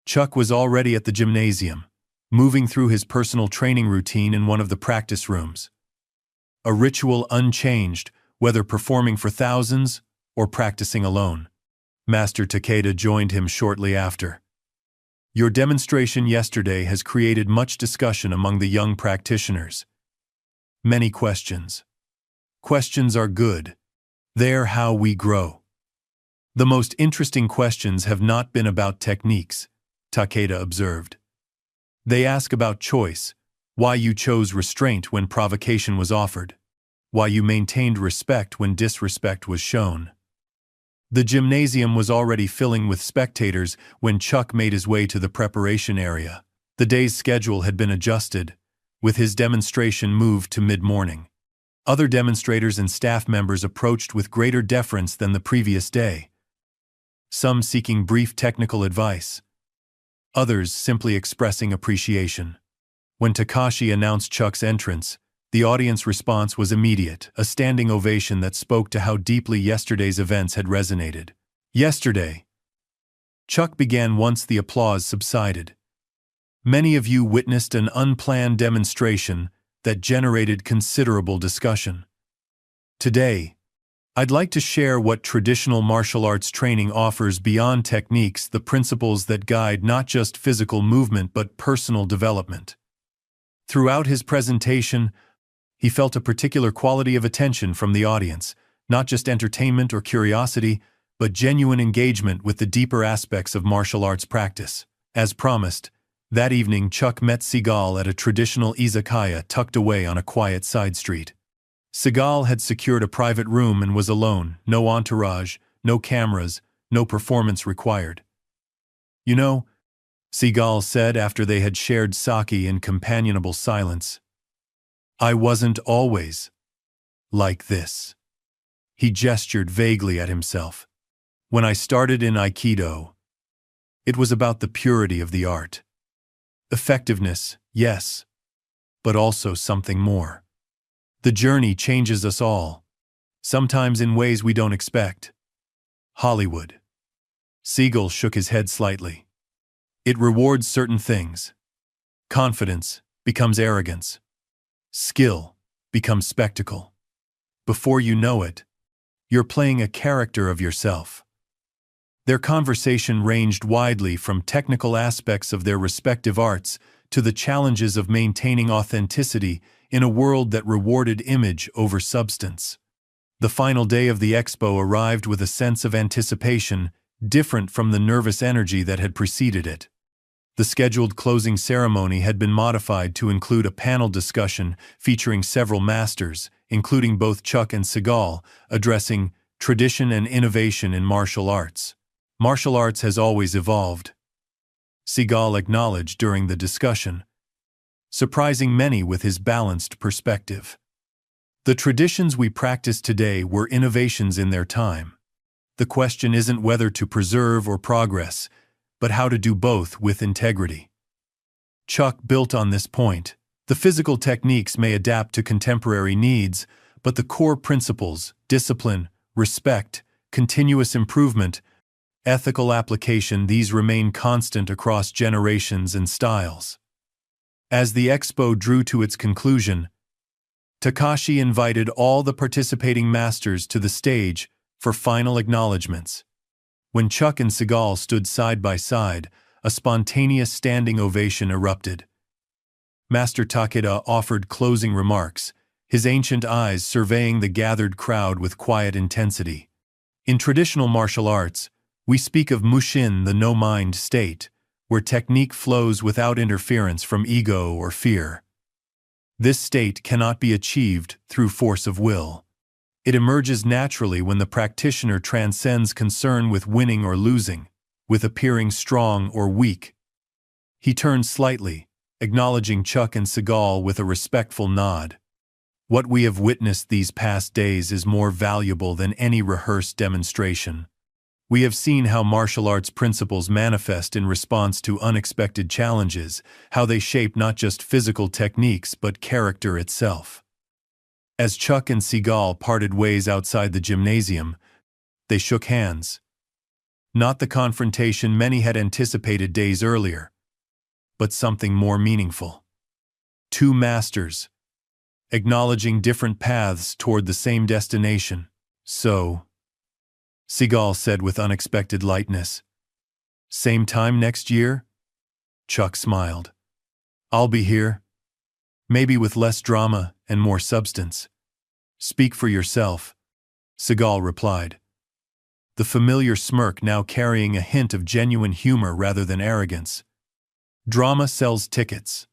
Chuck was already at the gymnasium, moving through his personal training routine in one of the practice rooms. A ritual unchanged, whether performing for thousands or practicing alone. Master Takeda joined him shortly after. "Your demonstration yesterday has created much discussion among the young practitioners. Many questions. Questions are good. They're how we grow. The most interesting questions have not been about techniques," Takeda observed. "They ask about choice, why you chose restraint when provocation was offered. why you maintained respect when disrespect was shown. The gymnasium was already filling with spectators when Chuck made his way to the preparation area. The day's schedule had been adjusted, with his demonstration moved to mid-morning. Other demonstrators and staff members approached with greater deference than the previous day, some seeking brief technical advice, others simply expressing appreciation. When Takashi announced Chuck's entrance, the audience response was immediate, a standing ovation that spoke to how deeply yesterday's events had resonated. Yesterday, Chuck began once the applause subsided. Many of you witnessed an unplanned demonstration that generated considerable discussion. Today, I'd like to share what traditional martial arts training offers beyond techniques, the principles that guide not just physical movement but personal development. Throughout his presentation, he felt a particular quality of attention from the audience, not just entertainment or curiosity, but genuine engagement with the deeper aspects of martial arts practice. As promised, that evening Chuck met Seagal at a traditional izakaya tucked away on a quiet side street. Seagal had secured a private room and was alone, no entourage, no cameras, no performance required. "You know," Seagal said after they had shared sake in companionable silence, "I wasn't always like this." He gestured vaguely at himself. "When I started in Aikido, it was about the purity of the art. Effectiveness, yes, but also something more. The journey changes us all, sometimes in ways we don't expect." Hollywood. Seagal shook his head slightly. "It rewards certain things. Confidence becomes arrogance. Skill becomes spectacle. Before you know it, you're playing a character of yourself." Their conversation ranged widely from technical aspects of their respective arts to the challenges of maintaining authenticity in a world that rewarded image over substance. The final day of the expo arrived with a sense of anticipation different from the nervous energy that had preceded it. The scheduled closing ceremony had been modified to include a panel discussion featuring several masters, including both Chuck and Seagal, addressing tradition and innovation in martial arts. "Martial arts has always evolved," Seagal acknowledged during the discussion, surprising many with his balanced perspective. "The traditions we practice today were innovations in their time. The question isn't whether to preserve or progress, but how to do both with integrity." Chuck built on this point. The physical techniques may adapt to contemporary needs, but the core principles, discipline, respect, continuous improvement, ethical application, these remain constant across generations and styles. As the expo drew to its conclusion, Takashi invited all the participating masters to the stage for final acknowledgments. When Chuck and Seagal stood side by side, a spontaneous standing ovation erupted. Master Takeda offered closing remarks, his ancient eyes surveying the gathered crowd with quiet intensity. "In traditional martial arts, we speak of mushin, the no-mind state, where technique flows without interference from ego or fear. This state cannot be achieved through force of will. It emerges naturally when the practitioner transcends concern with winning or losing, with appearing strong or weak." He turned slightly, acknowledging Chuck and Seagal with a respectful nod. "What we have witnessed these past days is more valuable than any rehearsed demonstration. We have seen how martial arts principles manifest in response to unexpected challenges, how they shape not just physical techniques but character itself." As Chuck and Seagal parted ways outside the gymnasium, they shook hands. Not the confrontation many had anticipated days earlier, but something more meaningful. Two masters, acknowledging different paths toward the same destination. "So," Seagal said with unexpected lightness, "same time next year?" Chuck smiled. "I'll be here. Maybe with less drama and more substance." "Speak for yourself," Seagal replied, the familiar smirk now carrying a hint of genuine humor rather than arrogance. "Drama sells tickets,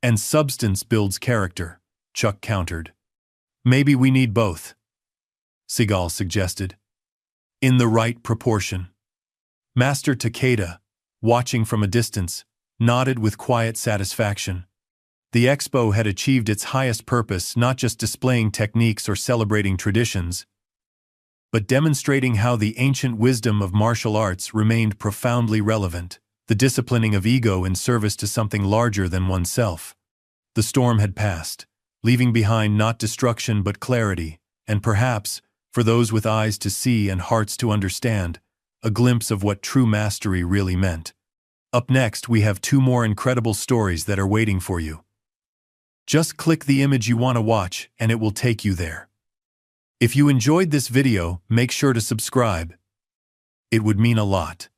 and substance builds character," Chuck countered. Maybe we need both, Seagal suggested. In the right proportion. Master Takeda, watching from a distance, nodded with quiet satisfaction. The expo had achieved its highest purpose, not just displaying techniques or celebrating traditions, but demonstrating how the ancient wisdom of martial arts remained profoundly relevant, the disciplining of ego in service to something larger than oneself. The storm had passed, leaving behind not destruction but clarity, and perhaps, for those with eyes to see and hearts to understand, a glimpse of what true mastery really meant. Up next, we have 2 more incredible stories that are waiting for you. Just click the image you want to watch and it will take you there. If you enjoyed this video, make sure to subscribe. It would mean a lot.